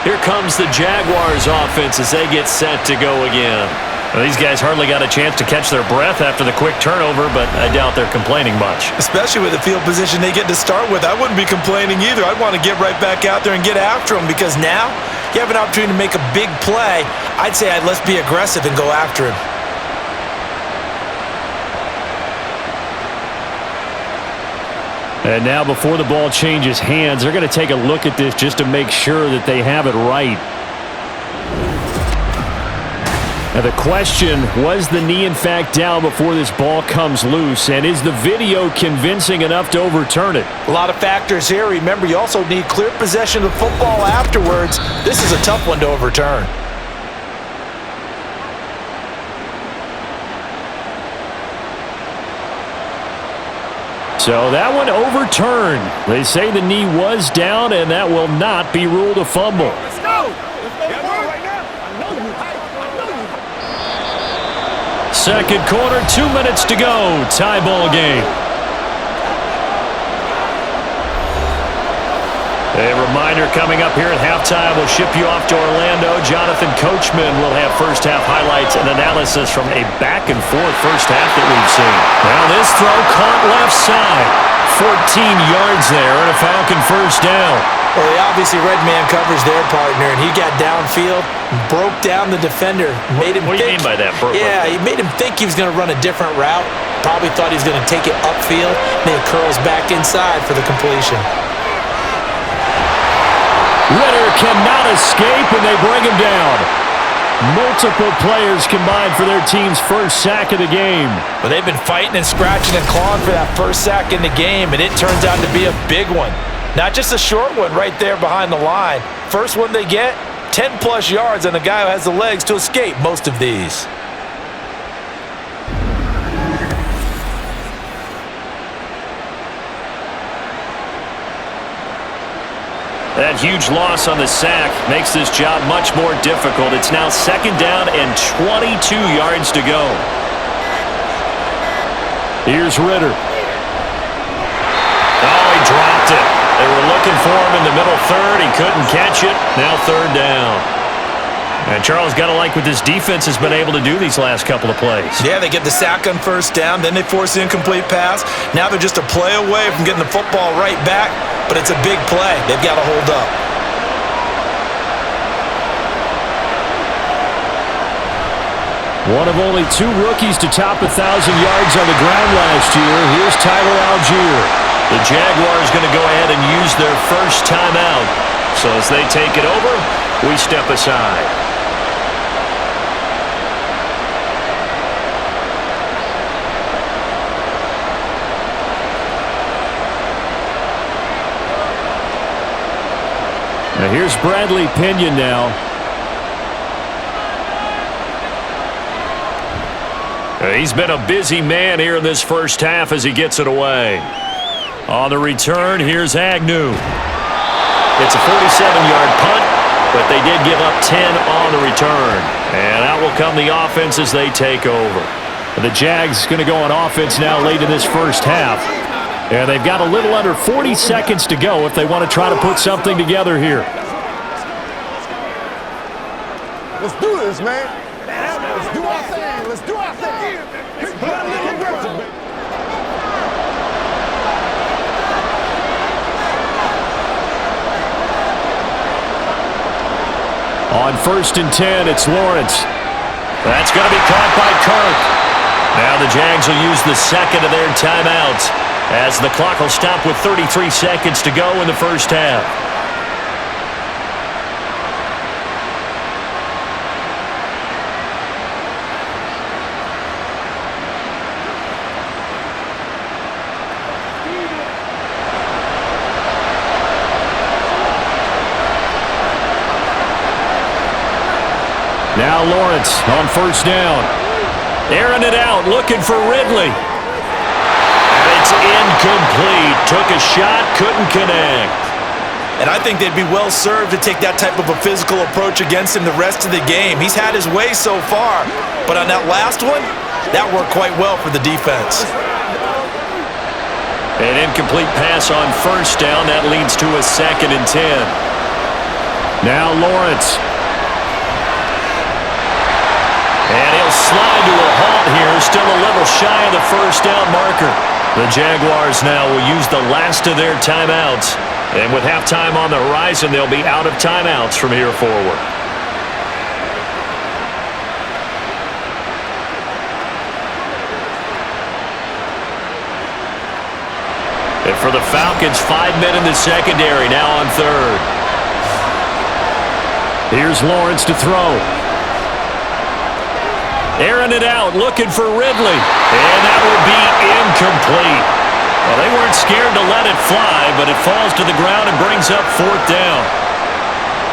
Here comes the Jaguars offense as they get set to go again. Well, these guys hardly got a chance to catch their breath after the quick turnover, but I doubt they're complaining much. Especially with the field position they get to start with. I wouldn't be complaining either. I'd want to get right back out there and get after them because now you have an opportunity to make a big play. I'd say let's be aggressive and go after him. And now before the ball changes hands, they're going to take a look at this just to make sure that they have it right. Now the question, was the knee in fact down before this ball comes loose? And is the video convincing enough to overturn it? A lot of factors here. Remember, you also need clear possession of the football afterwards. This is a tough one to overturn. So that one overturned. They say the knee was down, and that will not be ruled a fumble. Let's go! Second quarter, 2 minutes to go. Tie ball game. A reminder coming up here at halftime. We'll ship you off to Orlando. Jonathan Coachman will have first half highlights and analysis from a back-and-forth first half that we've seen. Now this throw caught left side. 14 yards there and a Falcon first down. Well, they obviously read man coverage their partner, and he got downfield, broke down the defender, made him What do you mean by that? Yeah, he made him think he was going to run a different route. Probably thought he was going to take it upfield, then it curls back inside for the completion. Ritter cannot escape, and they bring him down. Multiple players combined for their team's first sack of the game. But they've been fighting and scratching and clawing for that first sack in the game, and it turns out to be a big one. Not just a short one right there behind the line. First one they get, 10-plus yards, and a guy who has the legs to escape most of these. That huge loss on the sack makes this job much more difficult. It's now second down and 22 yards to go. Here's Ritter. Oh, he dropped it. They were looking for him in the middle third. He couldn't catch it. Now third down. And Charles, got to like what this defense has been able to do these last couple of plays. Yeah, they get the sack on first down, then they force the incomplete pass. Now they're just a play away from getting the football right back, but it's a big play. They've got to hold up. One of only 2 rookies to top 1,000 yards on the ground last year. Here's Tyler Algier. The Jaguars going to go ahead and use their first timeout. So as they take it over, we step aside. Now here's Bradley Pinion now. He's been a busy man here in this first half as he gets it away. On the return, here's Agnew. It's a 47-yard punt, but they did give up 10 on the return. And out will come the offense as they take over. The Jags going to go on offense now late in this first half. And they've got a little under 40 seconds to go if they want to try to put something together here. Let's do this, man. Let's do our thing. Let's do our thing. On 1st and 10, it's Lawrence. That's going to be caught by Kirk. Now the Jags will use the second of their timeouts as the clock will stop with 33 seconds to go in the first half. Now Lawrence on 1st down. Airing it out, looking for Ridley. And it's incomplete. Took a shot, couldn't connect. And I think they'd be well served to take that type of a physical approach against him the rest of the game. He's had his way so far, but on that last one, that worked quite well for the defense. An incomplete pass on 1st down. That leads to a 2nd and 10. Now Lawrence. And he'll slide to a halt here, still a little shy of the 1st down marker. The Jaguars now will use the last of their timeouts. And with halftime on the horizon, they'll be out of timeouts from here forward. And for the Falcons, 5 men in the secondary, now on 3rd. Here's Lawrence to throw. Airing it out, looking for Ridley. And that will be incomplete. Well, they weren't scared to let it fly, but it falls to the ground and brings up 4th down.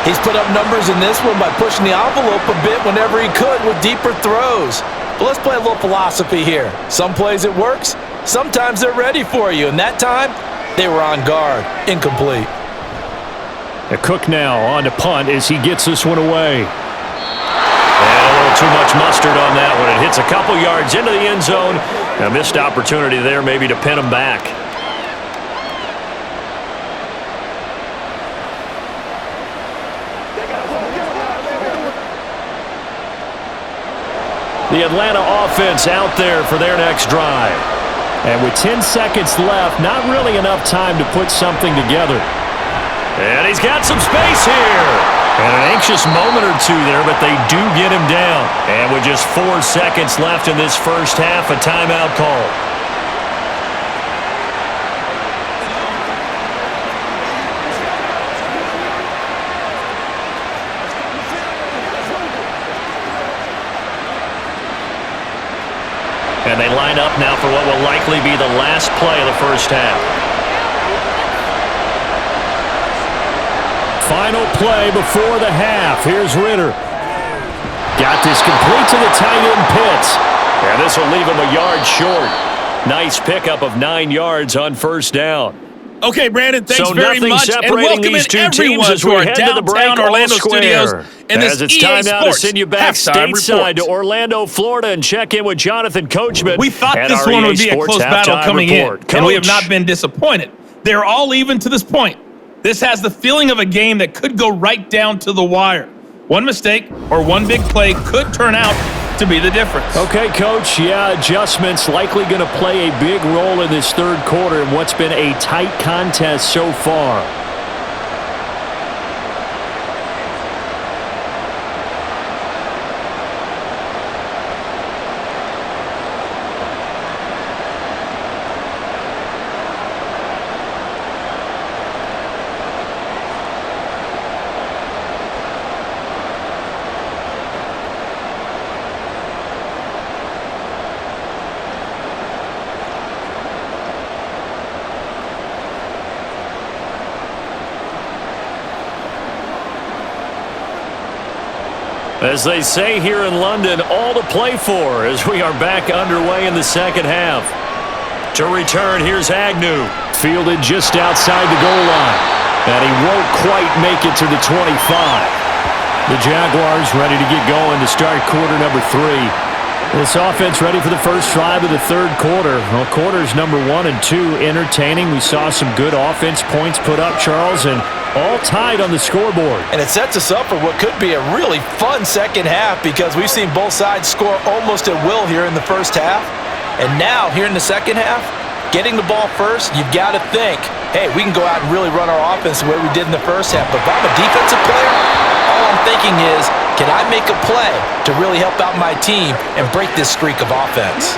He's put up numbers in this one by pushing the envelope a bit whenever he could with deeper throws. But let's play a little philosophy here. Some plays it works, sometimes they're ready for you, and that time, they were on guard. Incomplete. Cook now on to punt as he gets this one away. And a little too much mustard on that one. It hits a couple yards into the end zone. A missed opportunity there maybe to pin him back. The Atlanta offense out there for their next drive. And with 10 seconds left, not really enough time to put something together. And he's got some space here. And an anxious moment or two there, but they do get him down. And with just 4 seconds left in this first half, a timeout call. And they line up now for what will likely be the last play of the first half. Final play before the half. Here's Ritter. Got this complete to the tight end Pitts. And this will leave him a yard short. Nice pickup of 9 yards on 1st down. Okay, Brandon, thanks so very much, and welcome these two everyone teams to our downtown Orlando square. studios in this As it's EA time now to Sports send you back stateside report. to Orlando, Florida, and check in with Jonathan Coachman. We thought and this our one EA would be a Sports close battle coming report. in, and we have not been disappointed. They're all even to this point. This has the feeling of a game that could go right down to the wire. One mistake or one big play could turn out to be the difference. Okay, Coach, adjustments likely going to play a big role in this 3rd quarter in what's been a tight contest so far. As they say here in London, all to play for as we are back underway in the second half. To return, here's Agnew. Fielded just outside the goal line. And he won't quite make it to the 25. The Jaguars ready to get going to start quarter number 3. This offense ready for the first drive of the 3rd quarter. Well, quarters number 1 and 2 entertaining. We saw some good offense points put up, Charles, and all tied on the scoreboard. And it sets us up for what could be a really fun second half because we've seen both sides score almost at will here in the first half. And now, here in the second half, getting the ball first, you've got to think, hey, we can go out and really run our offense the way we did in the first half. But if I'm a defensive player, all I'm thinking is, can I make a play to really help out my team and break this streak of offense?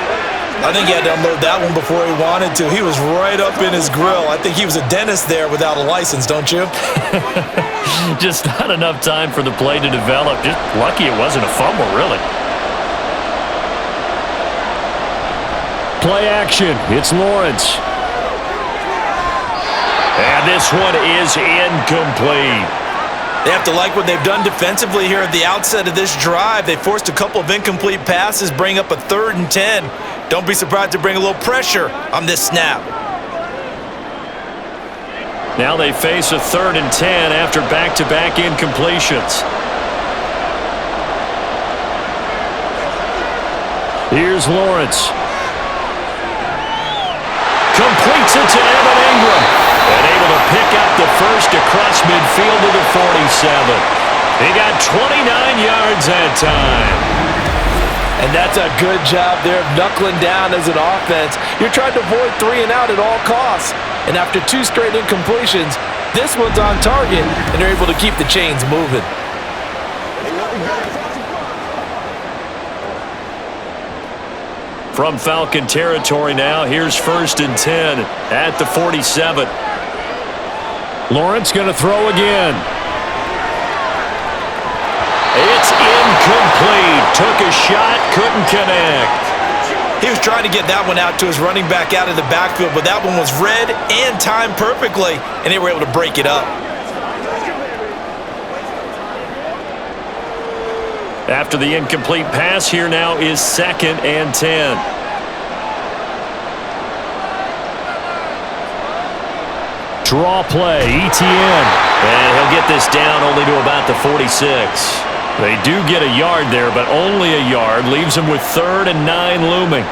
I think he had to unload that one before he wanted to. He was right up in his grill. I think he was a dentist there without a license, don't you? Just not enough time for the play to develop. Just lucky it wasn't a fumble, really. Play action. It's Lawrence. And this one is incomplete. They have to like what they've done defensively here at the outset of this drive. They forced a couple of incomplete passes, bring up a 3rd and 10. Don't be surprised to bring a little pressure on this snap. Now they face a 3rd and 10 after back-to-back incompletions. Here's Lawrence. Completes it to Evan Ingram. And able to pick up the first across midfield to the 47. He got 29 yards that time. And that's a good job there of knuckling down as an offense. You're trying to avoid 3 and out at all costs. And after 2 straight incompletions, this one's on target, and they're able to keep the chains moving. From Falcon territory now, here's 1st and 10 at the 47. Lawrence going to throw again. It's incomplete. Took a shot, couldn't connect. He was trying to get that one out to his running back out of the backfield, but that one was read and timed perfectly, and they were able to break it up. After the incomplete pass, here now is 2nd and 10. Draw play, ETN. And he'll get this down only to about the 46. They do get a yard there, but only a yard. Leaves them with 3rd and 9 looming.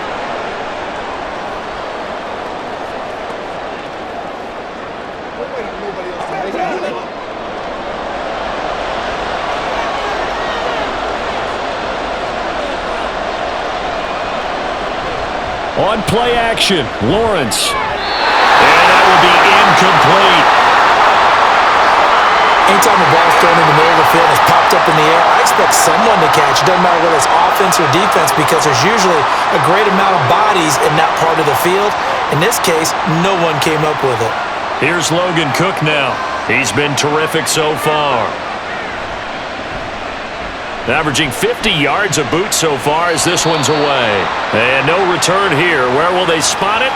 On play action, Lawrence. And that will be incomplete. Anytime the ball's thrown in the middle of the field and it's popped up in the air, I expect someone to catch. It doesn't matter whether it's offense or defense because there's usually a great amount of bodies in that part of the field. In this case, no one came up with it. Here's Logan Cook now. He's been terrific so far. Averaging 50 yards a boot so far as this one's away. And no return here. Where will they spot it?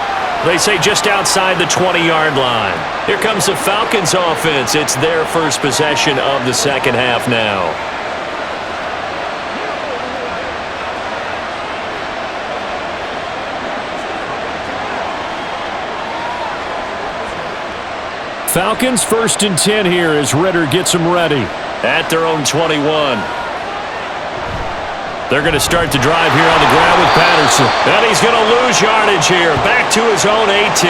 They say just outside the 20-yard line. Here comes the Falcons offense. It's their first possession of the second half now. Falcons 1st and 10 here as Ritter gets them ready. At their own 21. They're going to start the drive here on the ground with Patterson. And he's going to lose yardage here. Back to his own 18.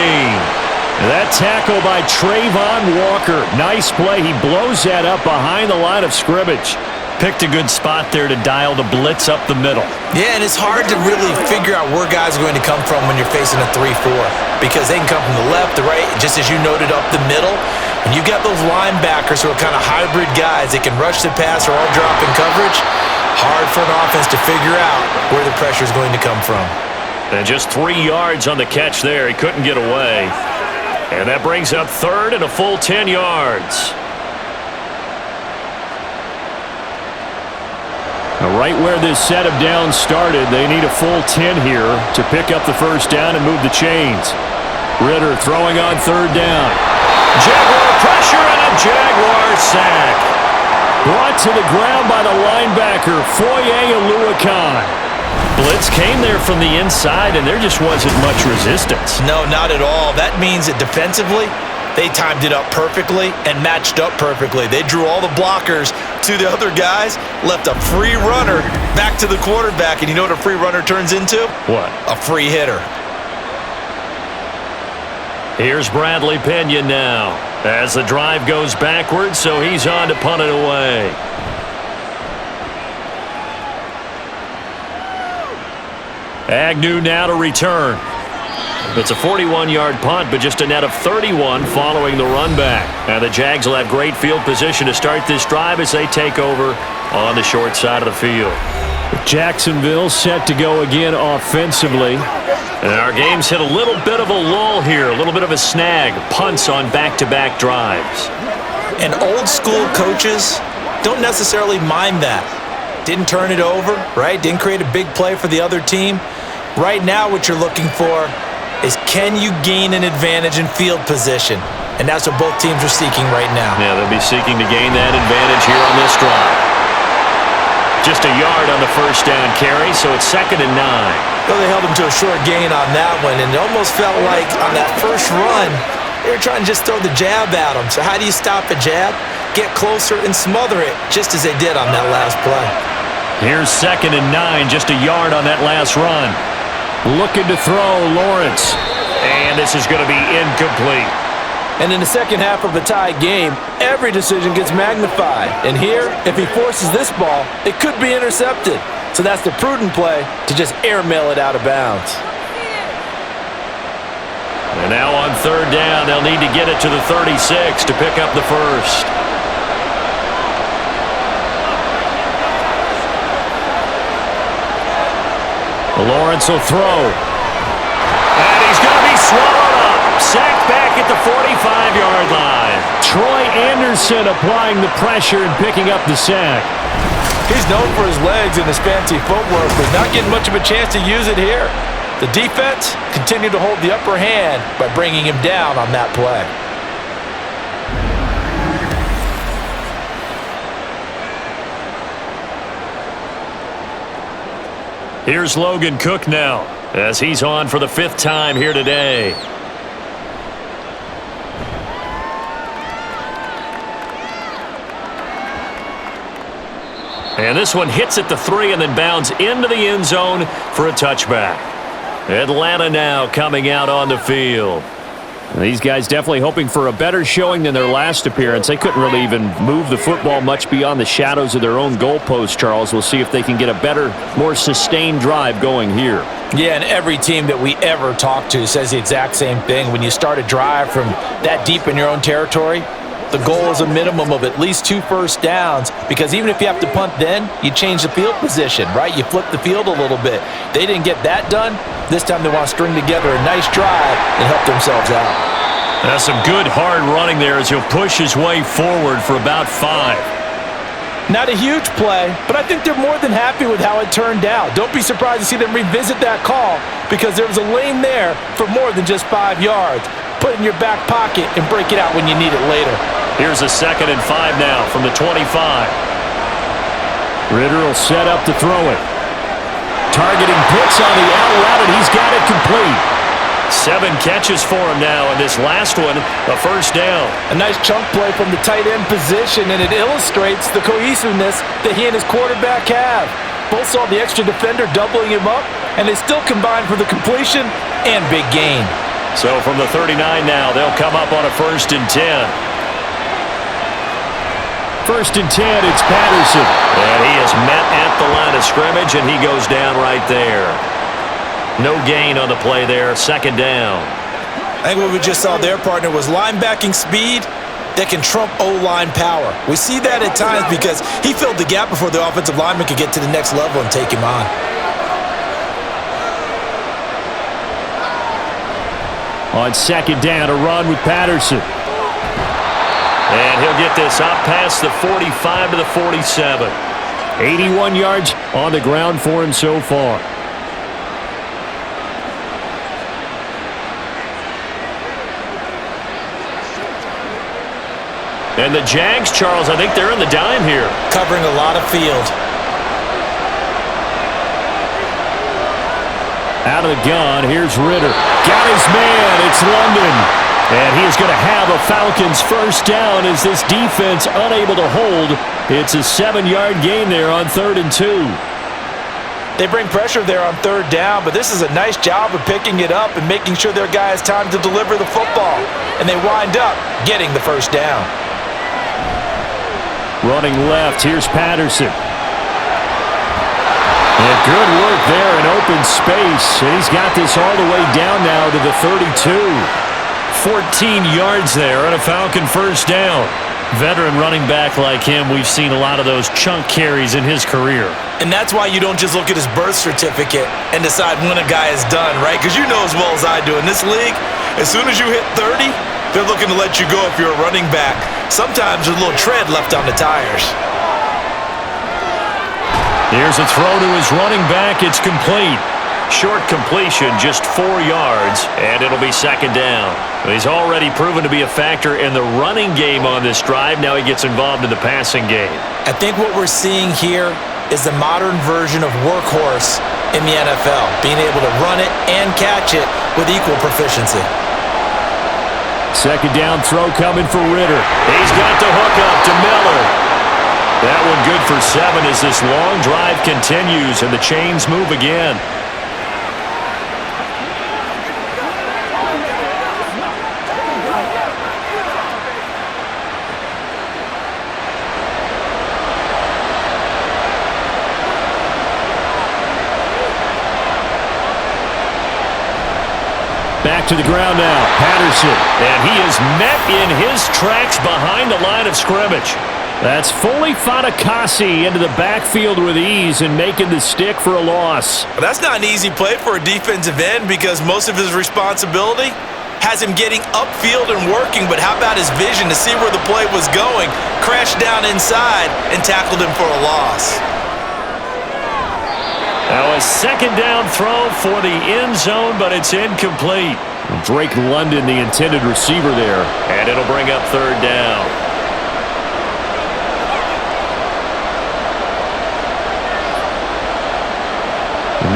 That tackle by Trayvon Walker. Nice play. He blows that up behind the line of scrimmage. Picked a good spot there to dial the blitz up the middle. Yeah, and it's hard to really figure out where guys are going to come from when you're facing a 3-4 because they can come from the left, the right, just as you noted, up the middle. And you got those linebackers who are kind of hybrid guys. They can rush the passer or drop in coverage. Hard for an offense to figure out where the pressure is going to come from. And just 3 yards on the catch there. He couldn't get away. And that brings up 3rd and a full 10 yards. Now, right where this set of downs started, they need a full 10 here to pick up the first down and move the chains. Ritter throwing on 3rd down. Jaguar pressure and a Jaguar sack. Brought to the ground by the linebacker, Foye Oluokun. Blitz came there from the inside, and there just wasn't much resistance. No, not at all. That means that defensively, they timed it up perfectly and matched up perfectly. They drew all the blockers to the other guys, left a free runner back to the quarterback, and you know what a free runner turns into? What? A free hitter. Here's Bradley Pena now. As the drive goes backwards, so he's on to punt it away. Agnew now to return. It's a 41-yard punt, but just a net of 31 following the run back. Now the Jags will have great field position to start this drive as they take over on the short side of the field. Jacksonville set to go again offensively. And our game's hit a little bit of a lull here, a little bit of a snag. Punts on back-to-back drives. And old-school coaches don't necessarily mind that. Didn't turn it over, right? Didn't create a big play for the other team. Right now what you're looking for is can you gain an advantage in field position? And that's what both teams are seeking right now. Yeah, they'll be seeking to gain that advantage here on this drive. Just a yard on the first down carry, so it's 2nd and 9. Well, they held him to a short gain on that one, and it almost felt like on that first run, they were trying to just throw the jab at him. So how do you stop a jab? Get closer and smother it, just as they did on that last play. Here's 2nd and 9, just a yard on that last run. Looking to throw, Lawrence. And this is going to be incomplete. And in the second half of a tied game, every decision gets magnified. And here, if he forces this ball, it could be intercepted. So that's the prudent play to just airmail it out of bounds. And now on 3rd down, they'll need to get it to the 36 to pick up the first. Lawrence will throw. And he's going to be swallowed up. Sacked back at the 45-yard line. Troy Anderson applying the pressure and picking up the sack. He's known for his legs and his fancy footwork, but not getting much of a chance to use it here. The defense continued to hold the upper hand by bringing him down on that play. Here's Logan Cook now, as he's on for the 5th time here today. And this one hits at the 3 and then bounds into the end zone for a touchback. Atlanta now coming out on the field. These guys definitely hoping for a better showing than their last appearance. They couldn't really even move the football much beyond the shadows of their own goalpost, Charles. We'll see if they can get a better, more sustained drive going here. Yeah, and every team that we ever talk to says the exact same thing. When you start a drive from that deep in your own territory, the goal is a minimum of at least 2 first downs, because even if you have to punt then, you change the field position, right? You flip the field a little bit. They didn't get that done. This time they want to string together a nice drive and help themselves out. That's some good hard running there as he'll push his way forward for about 5. Not a huge play, but I think they're more than happy with how it turned out. Don't be surprised to see them revisit that call, because there was a lane there for more than just 5 yards. Put it in your back pocket and break it out when you need it later. Here's a 2nd and 5 now from the 25. Ritter will set up to throw it. Targeting Pitts on the out route, and he's got it complete. 7 catches for him now, and this last one, a first down. A nice chunk play from the tight end position, and it illustrates the cohesiveness that he and his quarterback have. Both saw the extra defender doubling him up, and they still combined for the completion and big gain. So from the 39 now, they'll come up on a 1st and 10. 1st and 10, it's Patterson. And he is met at the line of scrimmage, and he goes down right there. No gain on the play there, 2nd down. I think what we just saw there, partner, was linebacking speed that can trump O-line power. We see that at times because he filled the gap before the offensive lineman could get to the next level and take him on. On 2nd down, a run with Patterson. And he'll get this up past the 45 to the 47. 81 yards on the ground for him so far. And the Jags, Charles, I think they're in the dime here. Covering a lot of field. Out of the gun, here's Ritter. Got his man, it's London. And he is going to have a Falcons first down as this defense unable to hold. It's a 7-yard gain there on 3rd and 2. They bring pressure there on third down, but this is a nice job of picking it up and making sure their guy has time to deliver the football. And they wind up getting the first down. Running left, here's Patterson. And good work there in open space. And he's got this all the way down now to the 32. 14 yards there on a Falcon first down. Veteran running back like him, we've seen a lot of those chunk carries in his career. And that's why you don't just look at his birth certificate and decide when a guy is done, right? Because you know as well as I do, in this league, as soon as you hit 30, they're looking to let you go if you're a running back. Sometimes there's a little tread left on the tires. Here's a throw to his running back. It's complete. Short completion, just 4 yards, and it'll be second down. He's already proven to be a factor in the running game on this drive. Now he gets involved in the passing game. I think what we're seeing here is the modern version of workhorse in the NFL, being able to run it and catch it with equal proficiency. Second down throw coming for Ritter. He's got the hook up to Miller. That one good for 7 as this long drive continues and the chains move again. Back to the ground now, Patterson. And he is met in his tracks behind the line of scrimmage. That's fully Fatukasi into the backfield with ease and making the stick for a loss. But that's not an easy play for a defensive end because most of his responsibility has him getting upfield and working, but how about his vision to see where the play was going, crashed down inside, and tackled him for a loss. Now a second down throw for the end zone, but it's incomplete. Drake London, the intended receiver there. And it'll bring up third down.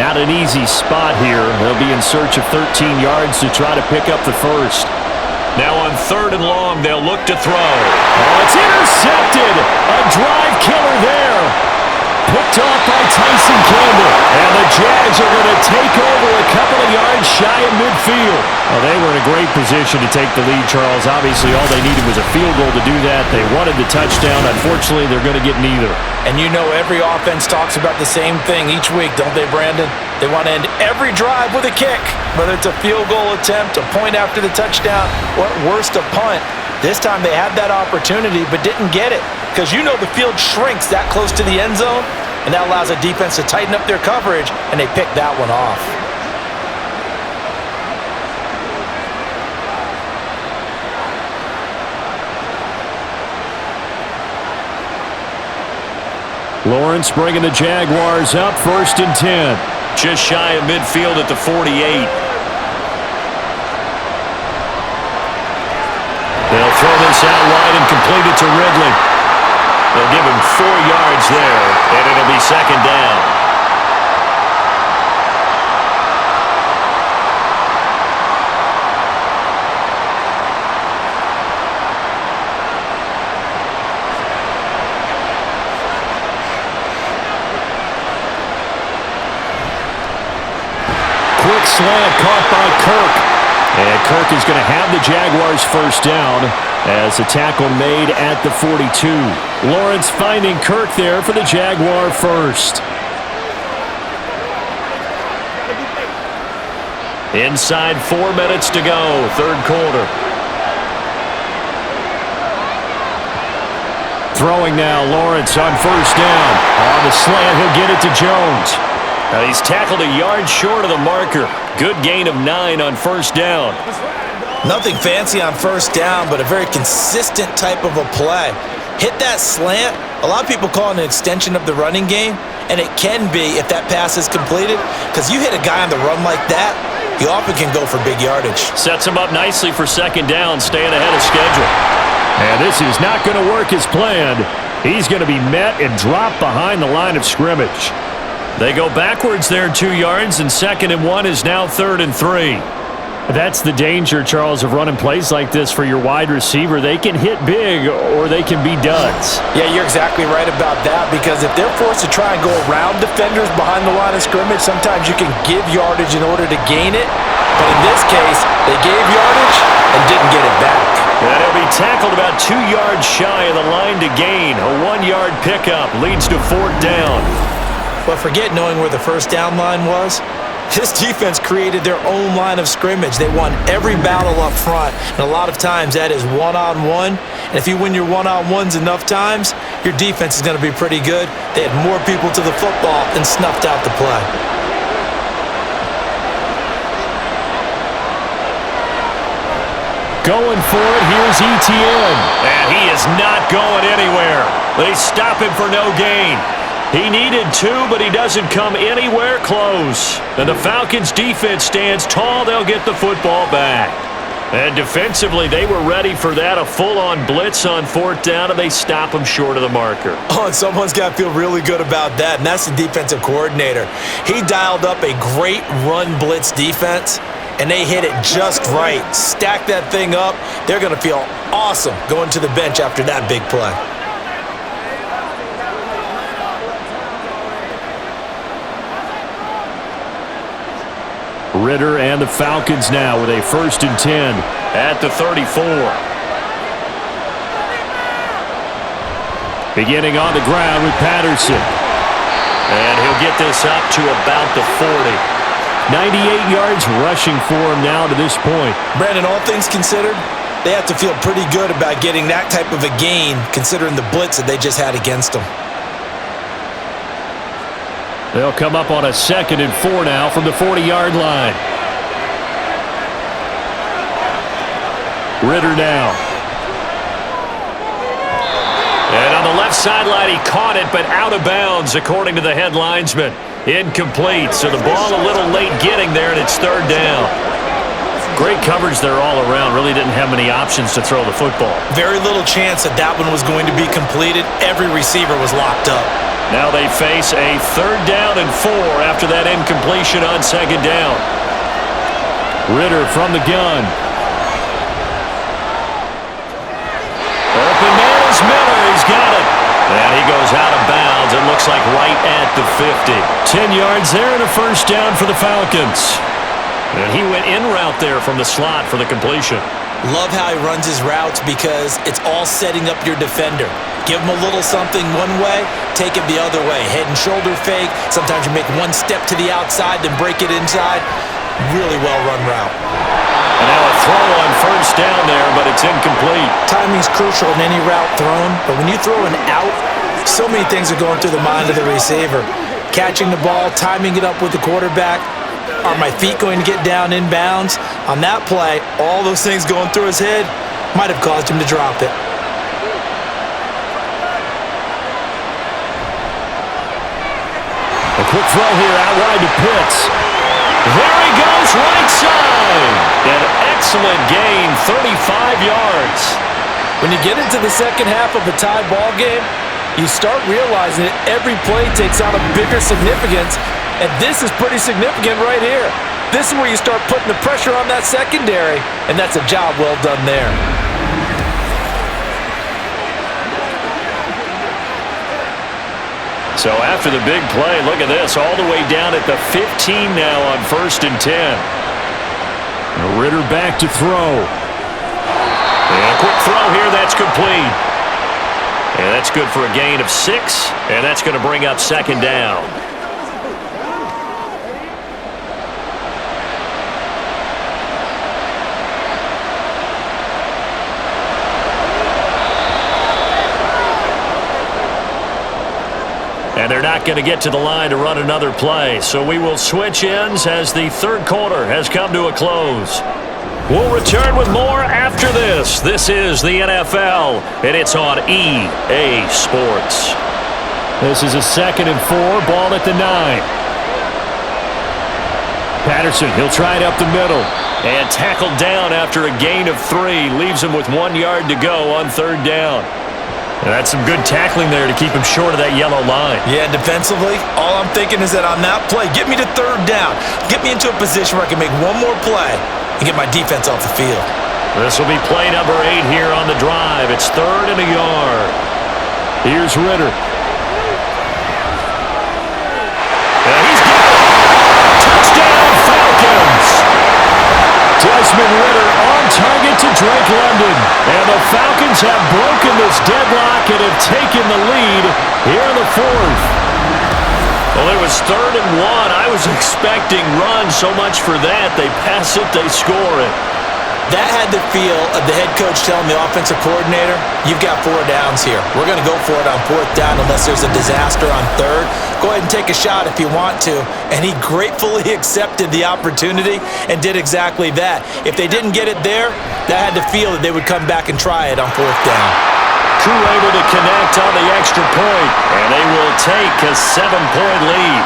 Not an easy spot here. They'll be in search of 13 yards to try to pick up the first. Now on third and long, they'll look to throw. Oh, it's intercepted. A drive killer there. Picked off by Tyson Campbell. And the Jags are going to take over a couple of yards shy of midfield. Well, they were in a great position to take the lead, Charles. Obviously, all they needed was a field goal to do that. They wanted the touchdown. Unfortunately, they're going to get neither. And you know every offense talks about the same thing each week, don't they, Brandon? They want to end every drive with a kick, whether it's a field goal attempt, a point after the touchdown, or at worst a punt. This time they had that opportunity but didn't get it because you know the field shrinks that close to the end zone, and that allows a defense to tighten up their coverage, and they pick that one off. Lawrence bringing the Jaguars up, 1st and 10. Just shy of midfield at the 48. They'll throw this out wide and complete it to Ridley. They'll give him 4 yards there, and it'll be second down. Quick slant caught by Kirk. And Kirk is going to have the Jaguars first down as a tackle made at the 42. Lawrence finding Kirk there for the Jaguar first. Inside 4 minutes to go, third quarter. Throwing now, Lawrence on first down. On the slant, he'll get it to Jones. Now he's tackled a yard short of the marker. Good gain of 9 on first down. Nothing fancy on first down, but a very consistent type of a play. Hit that slant. A lot of people call it an extension of the running game, and it can be if that pass is completed, because you hit a guy on the run like that, he often can go for big yardage. Sets him up nicely for second down, staying ahead of schedule. And this is not going to work as planned. He's going to be met and dropped behind the line of scrimmage. They go backwards there 2 yards, and 2nd and 1 is now 3rd and 3. That's the danger, Charles, of running plays like this for your wide receiver. They can hit big or they can be duds. Yeah, you're exactly right about that, because if they're forced to try and go around defenders behind the line of scrimmage, sometimes you can give yardage in order to gain it. But in this case, they gave yardage and didn't get it back. And he'll be tackled about 2 yards shy of the line to gain. A 1-yard pickup leads to 4th down. But forget knowing where the first down line was. This defense created their own line of scrimmage. They won every battle up front, and a lot of times that is one-on-one. And if you win your one-on-ones enough times, your defense is going to be pretty good. They had more people to the football and snuffed out the play. Going for it, here's ETN. And he is not going anywhere. They stop him for no gain. He needed 2, but he doesn't come anywhere close. And the Falcons' defense stands tall. They'll get the football back. And defensively, they were ready for that, a full-on blitz on 4th down, and they stop him short of the marker. Oh, and someone's got to feel really good about that, and that's the defensive coordinator. He dialed up a great run blitz defense, and they hit it just right. Stack that thing up. They're going to feel awesome going to the bench after that big play. Ritter and the Falcons now with a 1st and 10 at the 34. Beginning on the ground with Patterson. And he'll get this up to about the 40. 98 yards rushing for him now to this point. Brandon, all things considered, they have to feel pretty good about getting that type of a gain considering the blitz that they just had against them. They'll come up on a 2nd and 4 now from the 40-yard line. Ritter now. And on the left sideline, he caught it, but out of bounds, according to the head linesman. Incomplete, so the ball a little late getting there, and it's 3rd down. Great coverage there all around. Really didn't have many options to throw the football. Very little chance that that one was going to be completed. Every receiver was locked up. Now they face a 3rd down and 4 after that incompletion on 2nd down. Ritter from the gun. Open man is Miller. He's got it. And he goes out of bounds. It looks like right at the 50. 10 yards there and a 1st down for the Falcons. And he went in route there from the slot for the completion. Love how he runs his routes because it's all setting up your defender. Give him a little something one way, take it the other way. Head and shoulder fake. Sometimes you make one step to the outside, then break it inside. Really well-run route. And now a throw on 1st down there, but it's incomplete. Timing's crucial in any route thrown, but when you throw an out, so many things are going through the mind of the receiver. Catching the ball, timing it up with the quarterback. Are my feet going to get down in bounds? On that play, all those things going through his head might have caused him to drop it. A quick throw here out wide to Pitts. There he goes, right side. An excellent gain, 35 yards. When you get into the second half of a tie ball game, you start realizing that every play takes on a bigger significance, and this is pretty significant right here. This is where you start putting the pressure on that secondary, and that's a job well done there. So after the big play, look at this, all the way down at the 15 now on 1st and 10. Ritter back to throw. And a quick throw here, that's complete. And that's good for a gain of 6, and that's going to bring up 2nd down. And they're not going to get to the line to run another play. So we will switch ends as the 3rd quarter has come to a close. We'll return with more after this. This is the NFL, and it's on EA Sports. This is a 2nd and 4, ball at the 9. Patterson, he'll try it up the middle. And tackled down after a gain of 3. Leaves him with 1 yard to go on 3rd down. And that's some good tackling there to keep him short of that yellow line. Yeah, defensively, all I'm thinking is that on that play, get me to 3rd down. Get me into a position where I can make one more play. and get my defense off the field. This will be play number 8 here on the drive. It's 3rd and a yard. Here's Ritter. And he's got it. Touchdown, Falcons. Desmond Ritter on target to Drake London. And the Falcons have broken this deadlock and have taken the lead here in the 4th. Well, it was 3rd and 1. I was expecting run, so much for that. They pass it, they score it. That had the feel of the head coach telling the offensive coordinator, you've got 4 downs here. We're going to go for it on 4th down unless there's a disaster on 3rd. Go ahead and take a shot if you want to. And he gratefully accepted the opportunity and did exactly that. If they didn't get it there, that had the feel that they would come back and try it on 4th down. Crew able to connect on the extra point, and they will take a 7-point lead.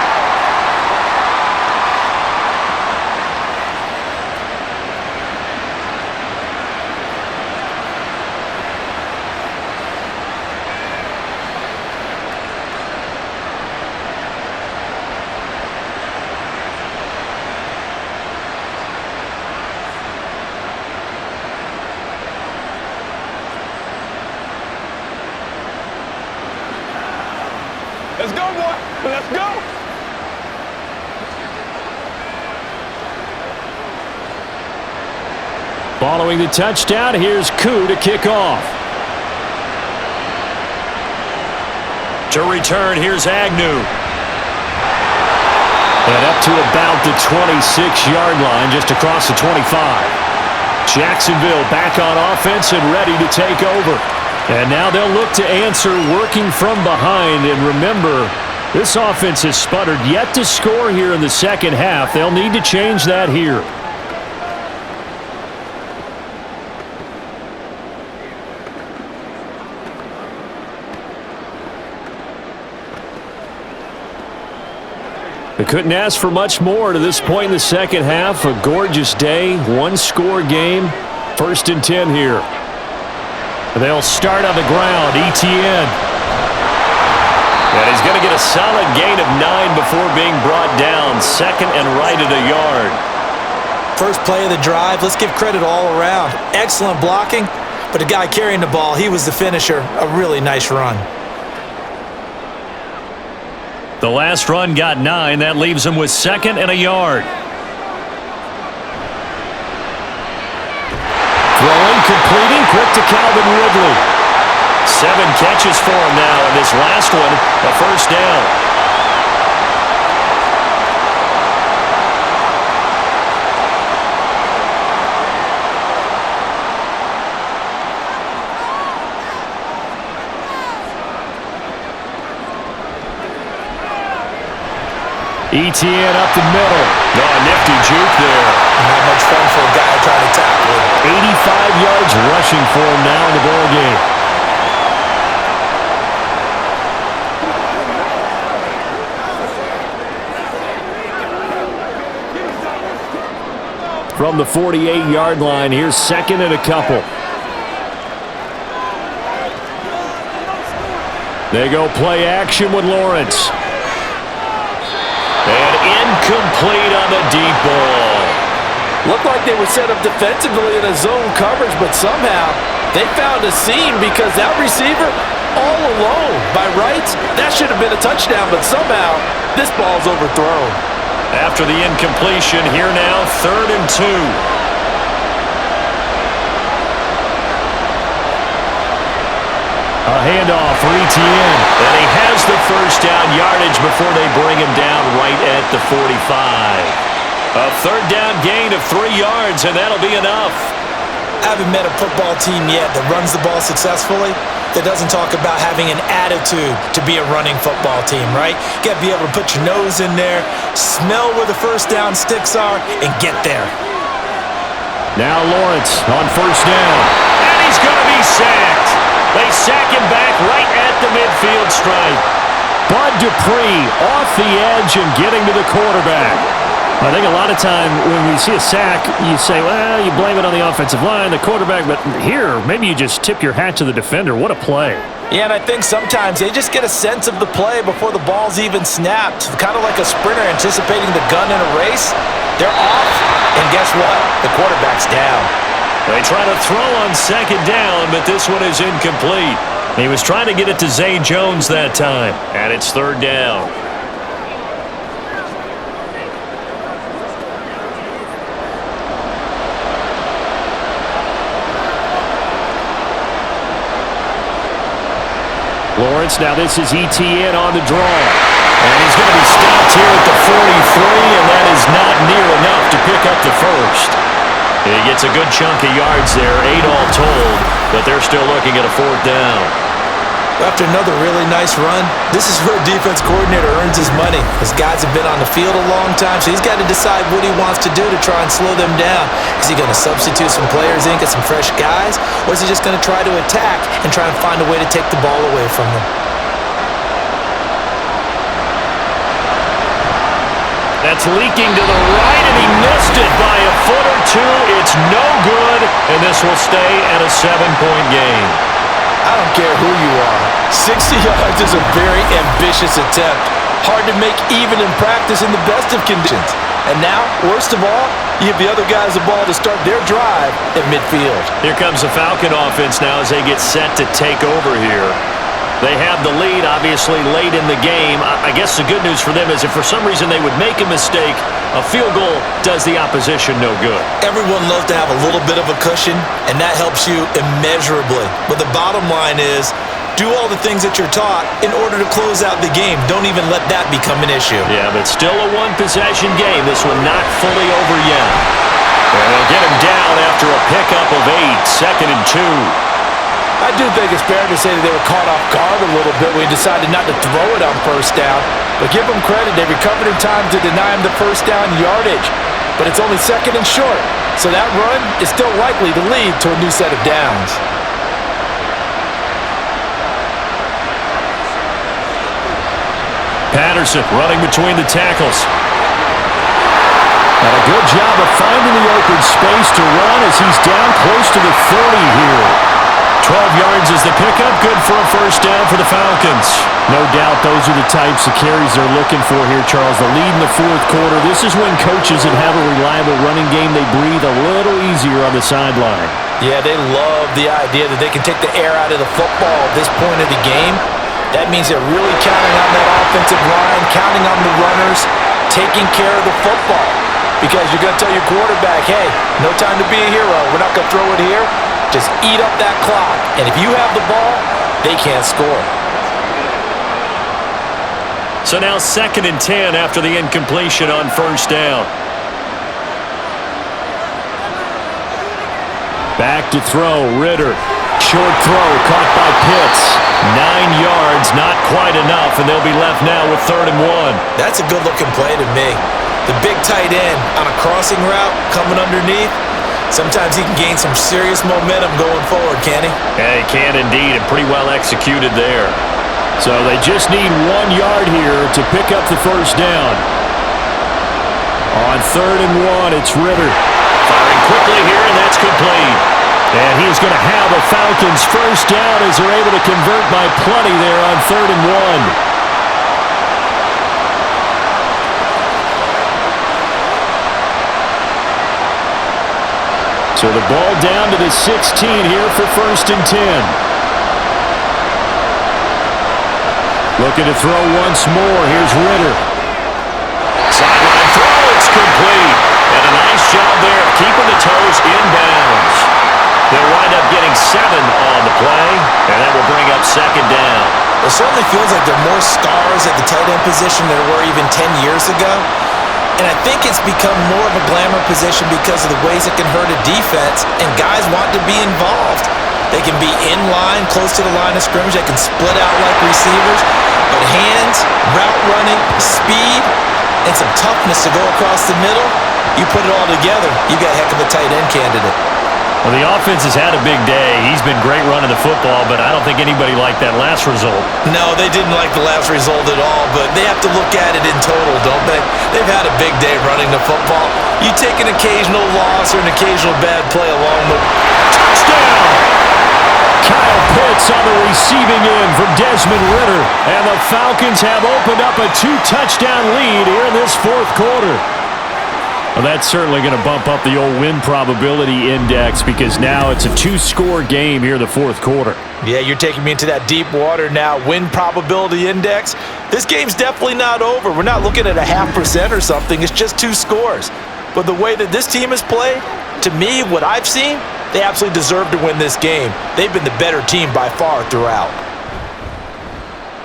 Let's go, boy. Let's go. Following the touchdown, here's Koo to kick off. To return, here's Agnew. And up to about the 26-yard line, just across the 25. Jacksonville back on offense and ready to take over. And now they'll look to answer working from behind. And remember, this offense has sputtered yet to score here in the second half. They'll need to change that here. They couldn't ask for much more to this point in the second half. A gorgeous day, 1-score game. 1st and 10 here. They'll start on the ground. Etienne. And he's going to get a solid gain of 9 before being brought down. 2nd and right at a yard. First play of the drive. Let's give credit all around. Excellent blocking, but the guy carrying the ball, he was the finisher. A really nice run. The last run got 9. That leaves him with 2nd and a yard. Throwing, completing, quick to Calvin Ridley. 7 catches for him now, and this last one, a 1st down. Etienne up the middle. Oh, a nifty juke there. Not much fun for a guy trying to tackle him. 85 yards rushing for him now in the ball game. From the 48-yard line, here's 2nd and a couple. They go play action with Lawrence. And incomplete on the deep ball. Looked like they were set up defensively in a zone coverage, but somehow they found a seam because that receiver all alone. By rights, that should have been a touchdown, but somehow this ball's overthrown. After the incompletion, here now, 3rd and 2. A handoff for Etienne. And he has the 1st down yardage before they bring him down right at the 45. A 3rd down gain of 3 yards, and that'll be enough. I haven't met a football team yet that runs the ball successfully that doesn't talk about having an attitude to be a running football team, right? You got to be able to put your nose in there, smell where the 1st down sticks are, and get there. Now Lawrence on 1st down. And he's going to be sacked. They sack him back right at the midfield stripe. Bud Dupree off the edge and getting to the quarterback. I think a lot of time when we see a sack, you say, well, you blame it on the offensive line, the quarterback, but here, maybe you just tip your hat to the defender. What a play. Yeah, and I think sometimes they just get a sense of the play before the ball's even snapped. Kind of like a sprinter anticipating the gun in a race. They're off, and and guess what? The quarterback's down. They try to throw on second down, but this one is incomplete. He was trying to get it to Zay Jones that time, and it's third down. Lawrence, now this is ETN on the draw. And he's going to be stopped here at the 43, and that is not near enough to pick up the first. He gets a good chunk of yards there, 8 all told, but they're still looking at a fourth down. After another really nice run, this is where a defense coordinator earns his money. His guys have been on the field a long time, so he's got to decide what he wants to do to try and slow them down. Is he going to substitute some players in, get some fresh guys, or is he just going to try to attack and try and find a way to take the ball away from them? That's leaking to the right, and he missed it by a foot or two. It's no good, and this will stay at a 7-point game. I don't care who you are. 60 yards is a very ambitious attempt. Hard to make even in practice in the best of conditions. And now, worst of all, you give the other guys the ball to start their drive at midfield. Here comes the Falcon offense now as they get set to take over here. They have the lead, obviously, late in the game. I guess the good news for them is if for some reason they would make a mistake, a field goal does the opposition no good. Everyone loves to have a little bit of a cushion, and that helps you immeasurably. But the bottom line is, do all the things that you're taught in order to close out the game. Don't even let that become an issue. Yeah, but still a one-possession game. This one not fully over yet. And they'll get him down after a pickup of 8, 2nd and 2. I do think it's fair to say that they were caught off guard a little bit when he decided not to throw it on first down. But give them credit, they recovered in time to deny him the first down yardage. But it's only 2nd and short, so that run is still likely to lead to a new set of downs. Patterson running between the tackles. And a good job of finding the open space to run as he's down close to the 30 here. 12 yards is the pickup, good for a first down for the Falcons. No doubt those are the types of carries they're looking for here, Charles. The lead in the fourth quarter. This is when coaches that have a reliable running game, they breathe a little easier on the sideline. Yeah, they love the idea that they can take the air out of the football at this point of the game. That means they're really counting on that offensive line, counting on the runners, taking care of the football. Because you're going to tell your quarterback, hey, no time to be a hero. We're not going to throw it here. Just eat up that clock. And if you have the ball, they can't score. So now 2nd and 10 after the incompletion on first down. Back to throw, Ritter. Short throw, caught by Pitts. 9 yards, not quite enough, and they'll be left now with 3rd and 1. That's a good-looking play to me. The big tight end on a crossing route coming underneath. Sometimes he can gain some serious momentum going forward, can't he? Yeah, he can indeed, and pretty well executed there. So they just need 1 yard here to pick up the first down. On 3rd and 1, it's Ritter. Firing quickly here, and that's complete. And he's going to have a Falcons first down as they're able to convert by plenty there on 3rd and 1. So the ball down to the 16 here for 1st and 10. Looking to throw once more. Here's Ritter. Sideline throw, it's complete. And a nice job there of keeping the toes in bounds. They'll wind up getting 7 on the play, and that will bring up 2nd down. It certainly feels like there are more stars at the tight end position than there were even 10 years ago. And I think it's become more of a glamour position because of the ways it can hurt a defense, and guys want to be involved. They can be in line, close to the line of scrimmage. They can split out like receivers. But hands, route running, speed, and some toughness to go across the middle, you put it all together, you got a heck of a tight end candidate. Well, the offense has had a big day. He's been great running the football, but I don't think anybody liked that last result. No, they didn't like the last result at all, but they have to look at it in total, don't they? They've had a big day running the football. You take an occasional loss or an occasional bad play along the... Touchdown! Kyle Pitts on the receiving end from Desmond Ritter. And the Falcons have opened up a 2-touchdown lead here in this fourth quarter. Well, that's certainly going to bump up the old win probability index because now it's a 2-score game here in the fourth quarter. Yeah, you're taking me into that deep water now. Win probability index. This game's definitely not over. We're not looking at a 0.5% or something. It's just 2 scores. But the way that this team has played, to me, what I've seen, they absolutely deserve to win this game. They've been the better team by far throughout.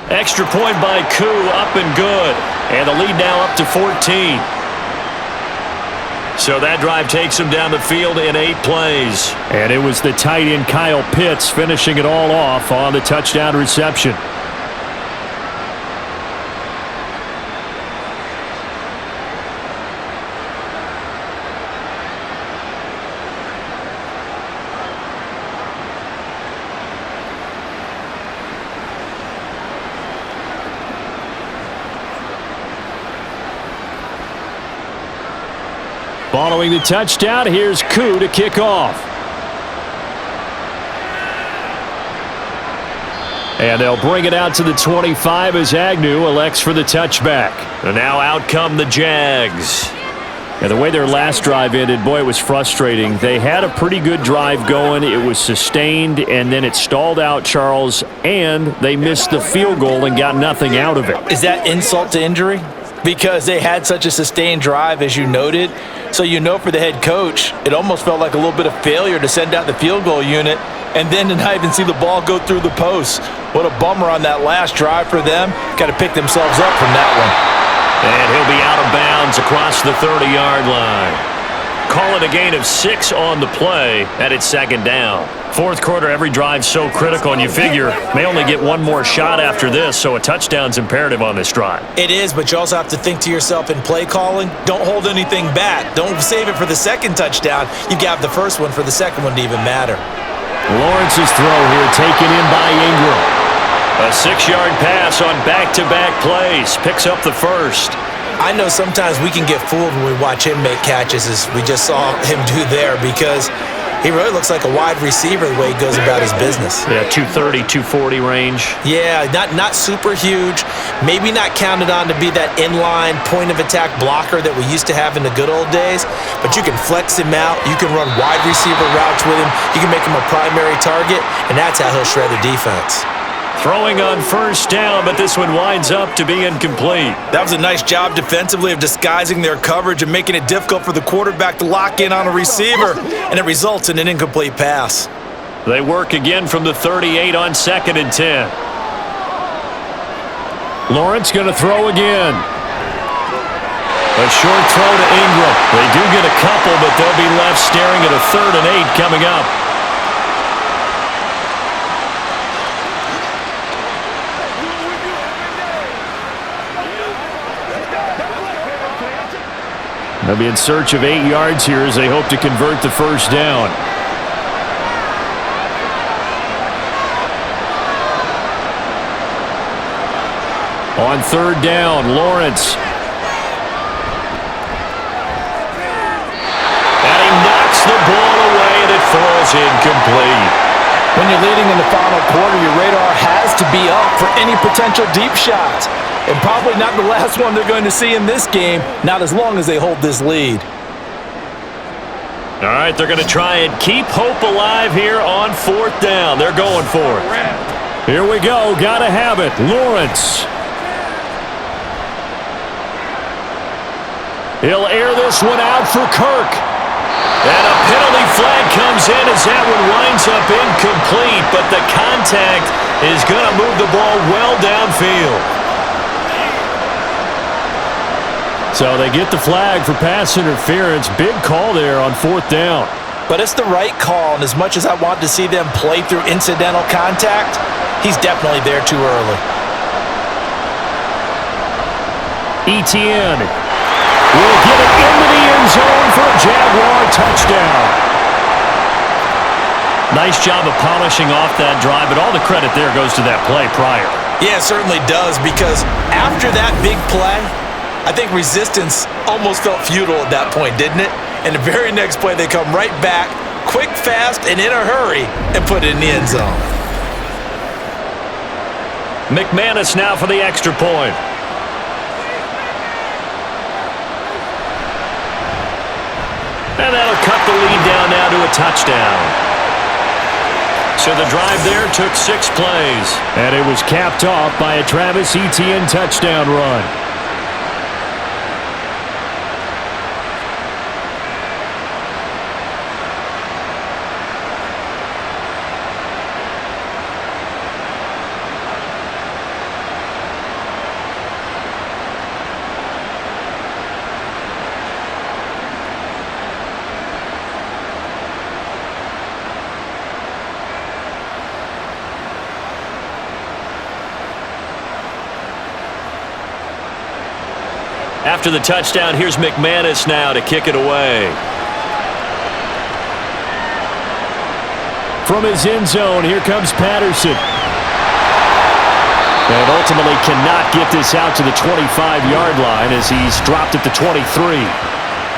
Extra point by Koo, up and good. And the lead now up to 14. So that drive takes him down the field in 8 plays. And it was the tight end Kyle Pitts finishing it all off on the touchdown reception. Following the touchdown, here's Koo to kick off. And they'll bring it out to the 25 as Agnew elects for the touchback. And now out come the Jags. And the way their last drive ended, boy, it was frustrating. They had a pretty good drive going. It was sustained, and then it stalled out, Charles, and they missed the field goal and got nothing out of it. Is that insult to injury? Because they had such a sustained drive, as you noted. So you know for the head coach, it almost felt like a little bit of failure to send out the field goal unit and then to not even see the ball go through the posts. What a bummer on that last drive for them. Got to pick themselves up from that one. And he'll be out of bounds across the 30-yard line. Call it a gain of 6 on the play, and it's second down. Fourth quarter, every drive's so critical, and you figure may only get one more shot after this, so a touchdown's imperative on this drive. It is, but you also have to think to yourself in play calling, don't hold anything back. Don't save it for the second touchdown. You got the first one for the second one to even matter. Lawrence's throw here taken in by Ingram. A 6-yard pass on back-to-back plays. Picks up the first. I know sometimes we can get fooled when we watch him make catches, as we just saw him do there, because he really looks like a wide receiver the way he goes about his business. Yeah, 230, 240 range. Yeah, not super huge. Maybe not counted on to be that inline point-of-attack blocker that we used to have in the good old days, but you can flex him out. You can run wide receiver routes with him. You can make him a primary target, and that's how he'll shred the defense. Throwing on first down, but this one winds up to be incomplete. That was a nice job defensively of disguising their coverage and making it difficult for the quarterback to lock in on a receiver, and it results in an incomplete pass. They work again from the 38 on 2nd and 10. Lawrence going to throw again. A short throw to Ingram. They do get a couple, but they'll be left staring at a 3rd and 8 coming up. They'll be in search of 8 yards here as they hope to convert the first down. On 3rd down, Lawrence. And he knocks the ball away, and it falls incomplete. When you're leading in the final quarter, your radar has to be up for any potential deep shots. And probably not the last one they're going to see in this game, not as long as they hold this lead. All right, they're going to try and keep hope alive here on 4th down. They're going for it. Here we go. Got to have it. Lawrence. He'll air this one out for Kirk. And a penalty flag comes in as that one winds up incomplete, but the contact is going to move the ball well downfield. So they get the flag for pass interference. Big call there on 4th down. But it's the right call, and as much as I want to see them play through incidental contact, he's definitely there too early. Etienne will get it into the end zone for a Jaguar touchdown. Nice job of polishing off that drive, but all the credit there goes to that play prior. Yeah, it certainly does, because after that big play, I think resistance almost felt futile at that point, didn't it? And the very next play, they come right back, quick, fast, and in a hurry, and put it in the end zone. McManus now for the extra point. And that'll cut the lead down now to a touchdown. So the drive there took 6 plays. And it was capped off by a Travis Etienne touchdown run. After the touchdown, here's McManus now to kick it away. From his end zone, here comes Patterson. And ultimately cannot get this out to the 25-yard line as he's dropped at the 23.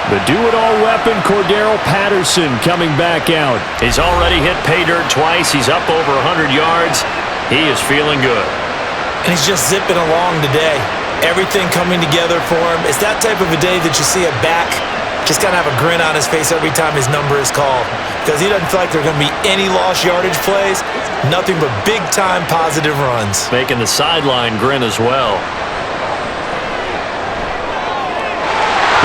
The do-it-all weapon, Cordero Patterson, coming back out. He's already hit pay dirt twice. He's up over 100 yards. He is feeling good. And he's just zipping along today. Everything coming together for him. It's that type of a day that you see a back just kind of have a grin on his face every time his number is called, because he doesn't feel like there are going to be any lost yardage plays, nothing but big-time positive runs. Making the sideline grin as well.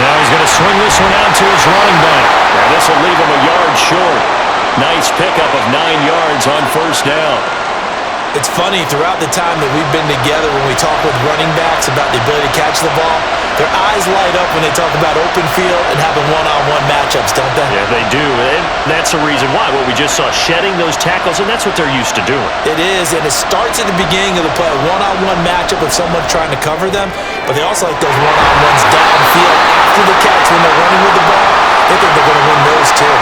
Now he's going to swing this one out to his running back. Now this will leave him a yard short. Nice pickup of 9 yards on first down. It's funny, throughout the time that we've been together, when we talk with running backs about the ability to catch the ball, their eyes light up when they talk about open field and having one-on-one matchups, don't they? Yeah, they do, and that's the reason why. What we just saw, shedding those tackles, and that's what they're used to doing. It is, and it starts at the beginning of the play, a one-on-one matchup with someone trying to cover them, but they also like those one-on-ones downfield after the catch when they're running with the ball. They think they're going to win those too.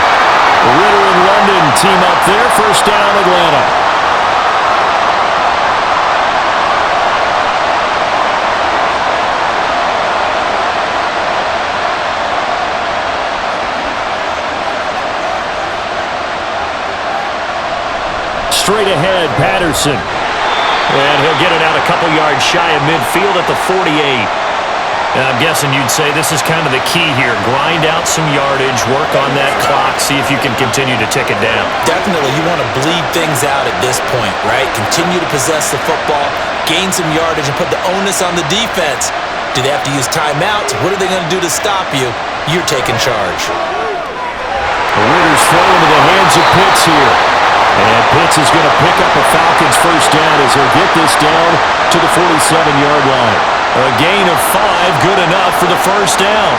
Ritter and London team up there. First down, Atlanta. Straight ahead, Patterson. And he'll get it out a couple yards shy of midfield at the 48. And I'm guessing you'd say this is kind of the key here. Grind out some yardage, work on that clock, see if you can continue to tick it down. Definitely, you want to bleed things out at this point, right? Continue to possess the football, gain some yardage, and put the onus on the defense. Do they have to use timeouts? What are they going to do to stop you? You're taking charge. Ritter's throw into the hands of Pitts here. And Pitts is going to pick up a Falcons first down as he'll get this down to the 47-yard line. A gain of 5, good enough for the first down.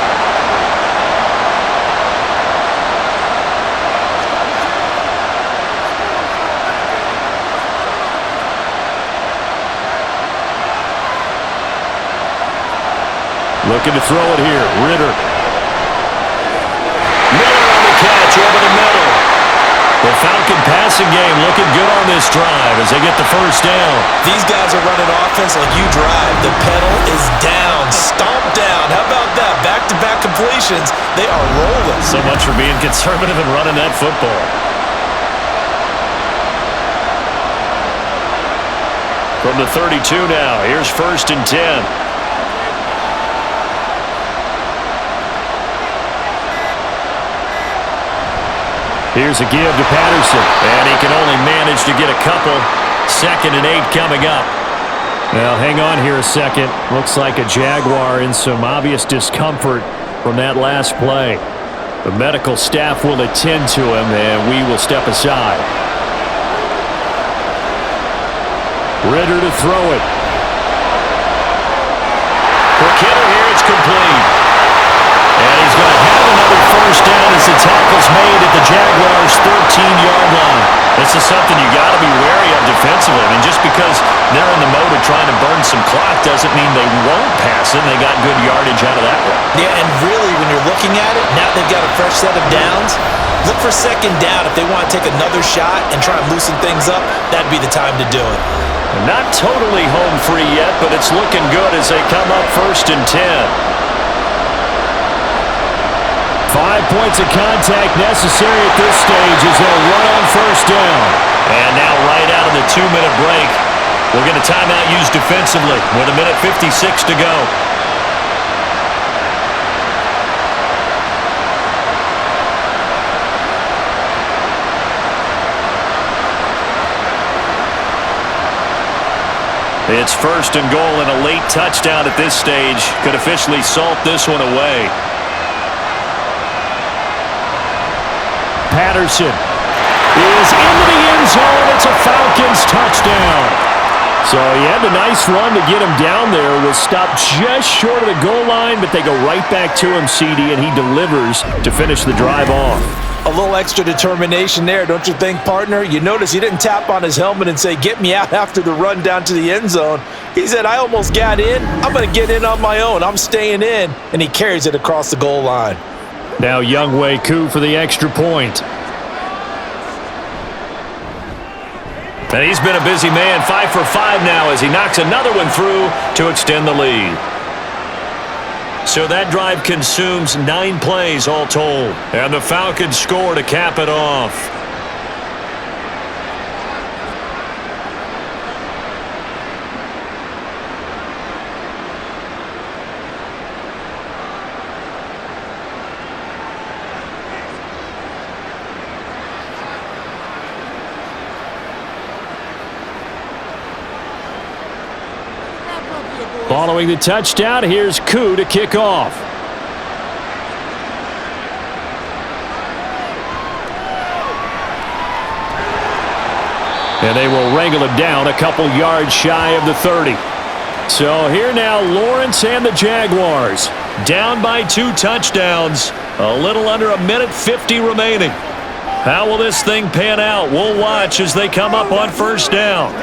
Looking to throw it here, Ritter. Miller on the catch over the middle. The Falcon passing game looking good on this drive as they get the first down. These guys are running offense like you drive. The pedal is down, stomp down. How about that? Back-to-back completions. They are rolling. So much for being conservative and running that football. From the 32 now, here's 1st and 10. Here's a give to Patterson. And he can only manage to get a couple. 2nd and 8 coming up. Now, hang on here a second. Looks like a Jaguar in some obvious discomfort from that last play. The medical staff will attend to him, and we will step aside. Ritter to throw it. For Kittle here, it's complete. And he's going to have another first down as the tackle's made at the Jaguars' 13-yard line. This is something you got to be wary of defensively. I mean, just because they're in the mode of trying to burn some clock doesn't mean they won't pass it. They got good yardage out of that one. Yeah, and really, when you're looking at it, now they've got a fresh set of downs. Look for 2nd down. If they want to take another shot and try and loosen things up, that'd be the time to do it. And not totally home free yet, but it's looking good as they come up 1st and 10. 5 points of contact necessary at this stage as they'll run on first down. And now right out of the 2-minute break, we'll get a timeout used defensively with 1:56 to go. 2 It's first and goal, and a late touchdown at this stage could officially salt this one away. Patterson is into the end zone. It's a Falcons touchdown. So he had a nice run to get him down there. Was stopped just short of the goal line, but they go right back to him, CD, and he delivers to finish the drive off. A little extra determination there, don't you think, partner? You notice he didn't tap on his helmet and say, get me out after the run down to the end zone. He said, I almost got in. I'm going to get in on my own. I'm staying in. And he carries it across the goal line. Now Younghoe Koo for the extra point. And he's been a busy man, 5 for 5 now as he knocks another one through to extend the lead. So that drive consumes 9 plays all told. And the Falcons score to cap it off. Following the touchdown, here's Koo to kick off. And they will wrangle him down a couple yards shy of the 30. So here now, Lawrence and the Jaguars. Down by 2 touchdowns. A little under a minute 50 remaining. How will this thing pan out? We'll watch as they come up on first down.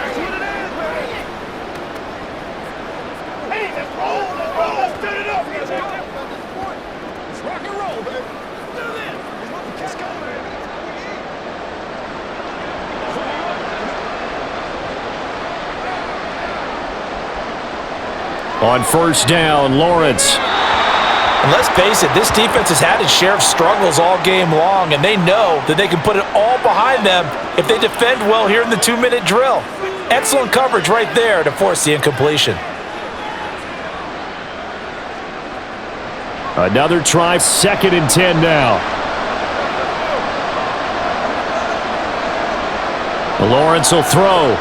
On first down, Lawrence. And let's face it, this defense has had its share of struggles all game long, and they know that they can put it all behind them if they defend well here in the 2-minute drill. Excellent coverage right there to force the incompletion. Another try, 2nd and 10 now. Lawrence will throw.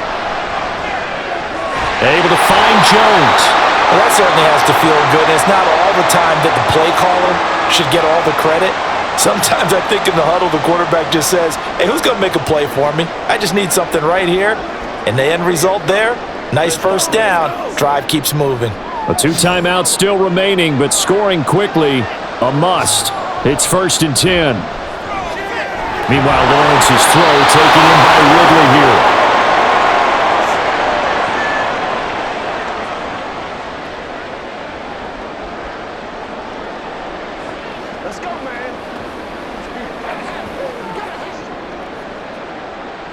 Able to find Jones. Well, that certainly has to feel good. It's not all the time that the play caller should get all the credit. Sometimes I think in the huddle, the quarterback just says, hey, who's going to make a play for me? I just need something right here. And the end result there, nice first down. Drive keeps moving. 2 timeouts still remaining, but scoring quickly, a must. It's 1st and 10. Meanwhile, Lawrence's throw taken in by Ridley here.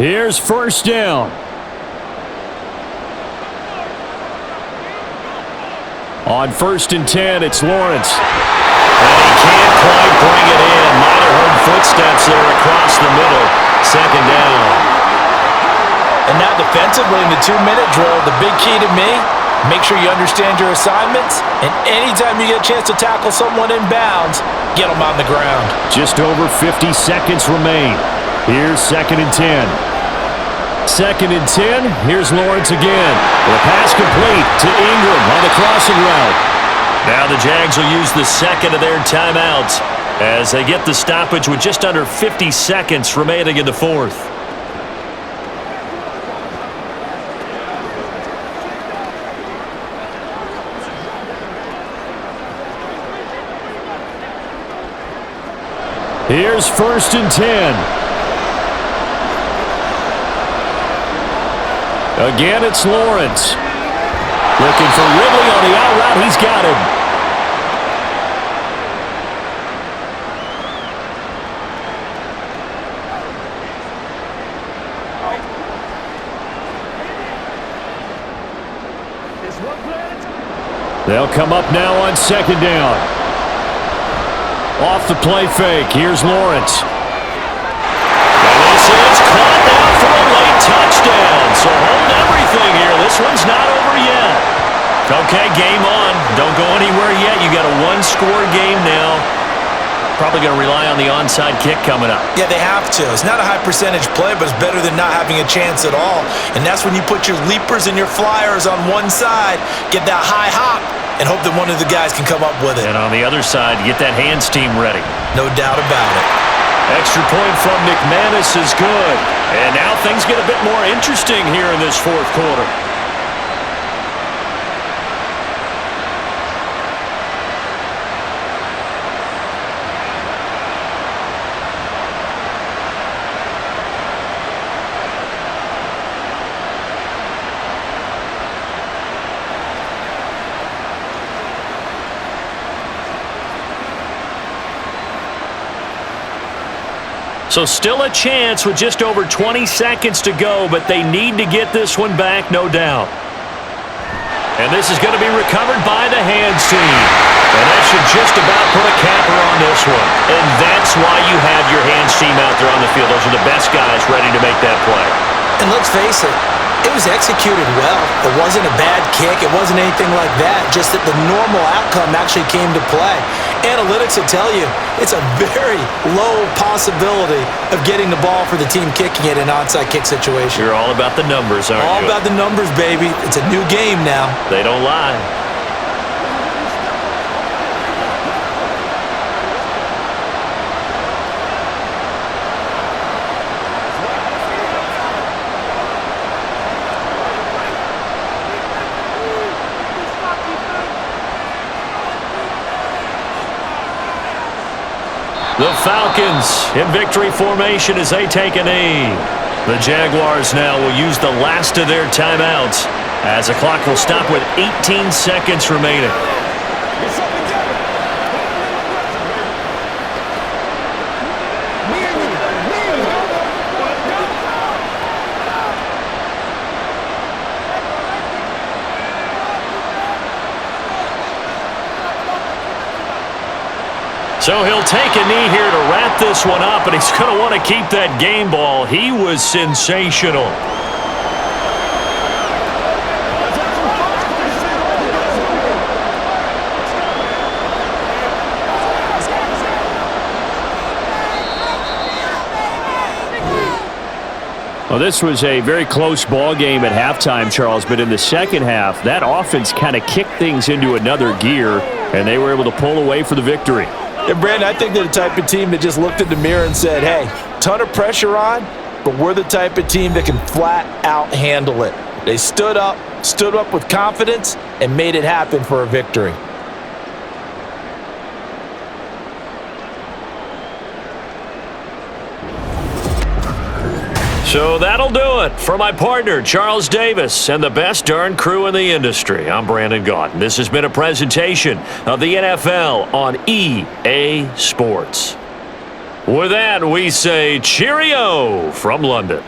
Here's first down. On 1st and 10, it's Lawrence. And he can't quite bring it in. Might have heard footsteps there across the middle. 2nd down. And now defensively in the 2-minute drill, the big key to me, make sure you understand your assignments. And anytime you get a chance to tackle someone in bounds, get them on the ground. Just over 50 seconds remain. Here's 2nd and 10. 2nd and 10. Here's Lawrence again. The pass complete to Ingram on the crossing route. Now the Jags will use the 2nd of their timeouts as they get the stoppage with just under 50 seconds remaining in the 4th. Here's 1st and 10. Again, it's Lawrence. Looking for Ridley on the out route. He's got him. They'll come up now on 2nd down. Off the play fake. Here's Lawrence. And this is caught now for a late touchdown. So hold everything here. This one's not over yet. Okay, game on. Don't go anywhere yet. You got a 1-score game now. probably going to rely on the onside kick coming up. Yeah, they have to. It's not a high percentage play, but it's better than not having a chance at all. And that's when you put your leapers and your flyers on one side, get that high hop, and hope that one of the guys can come up with it. And on the other side, get that hands team ready. No doubt about it. Extra point from McManus is good. And now things get a bit more interesting here in this fourth quarter. So still a chance with just over 20 seconds to go, but they need to get this one back, no doubt. And this is going to be recovered by the hands team. And that should just about put a capper on this one. And that's why you have your hands team out there on the field. Those are the best guys ready to make that play. And let's face it, it was executed well. It wasn't a bad kick. It wasn't anything like that. Just that the normal outcome actually came to play. Analytics will tell you it's a very low possibility of getting the ball for the team kicking it in an onside kick situation. You're all about the numbers, aren't you? All about the numbers, baby. It's a new game now. They don't lie. The Falcons in victory formation as they take a knee. The Jaguars now will use the last of their timeouts as the clock will stop with 18 seconds remaining. So he'll take a knee here to wrap this one up, and he's going to want to keep that game ball. He was sensational. Well, this was a very close ball game at halftime, Charles, but in the second half, that offense kind of kicked things into another gear, and they were able to pull away for the victory. And Brandon, I think they're the type of team that just looked in the mirror and said, hey, ton of pressure on, but we're the type of team that can flat out handle it. They stood up with confidence, and made it happen for a victory. So that'll do it for my partner, Charles Davis, and the best darn crew in the industry. I'm Brandon Gaunt. This has been a presentation of the NFL on EA Sports. With that, we say cheerio from London.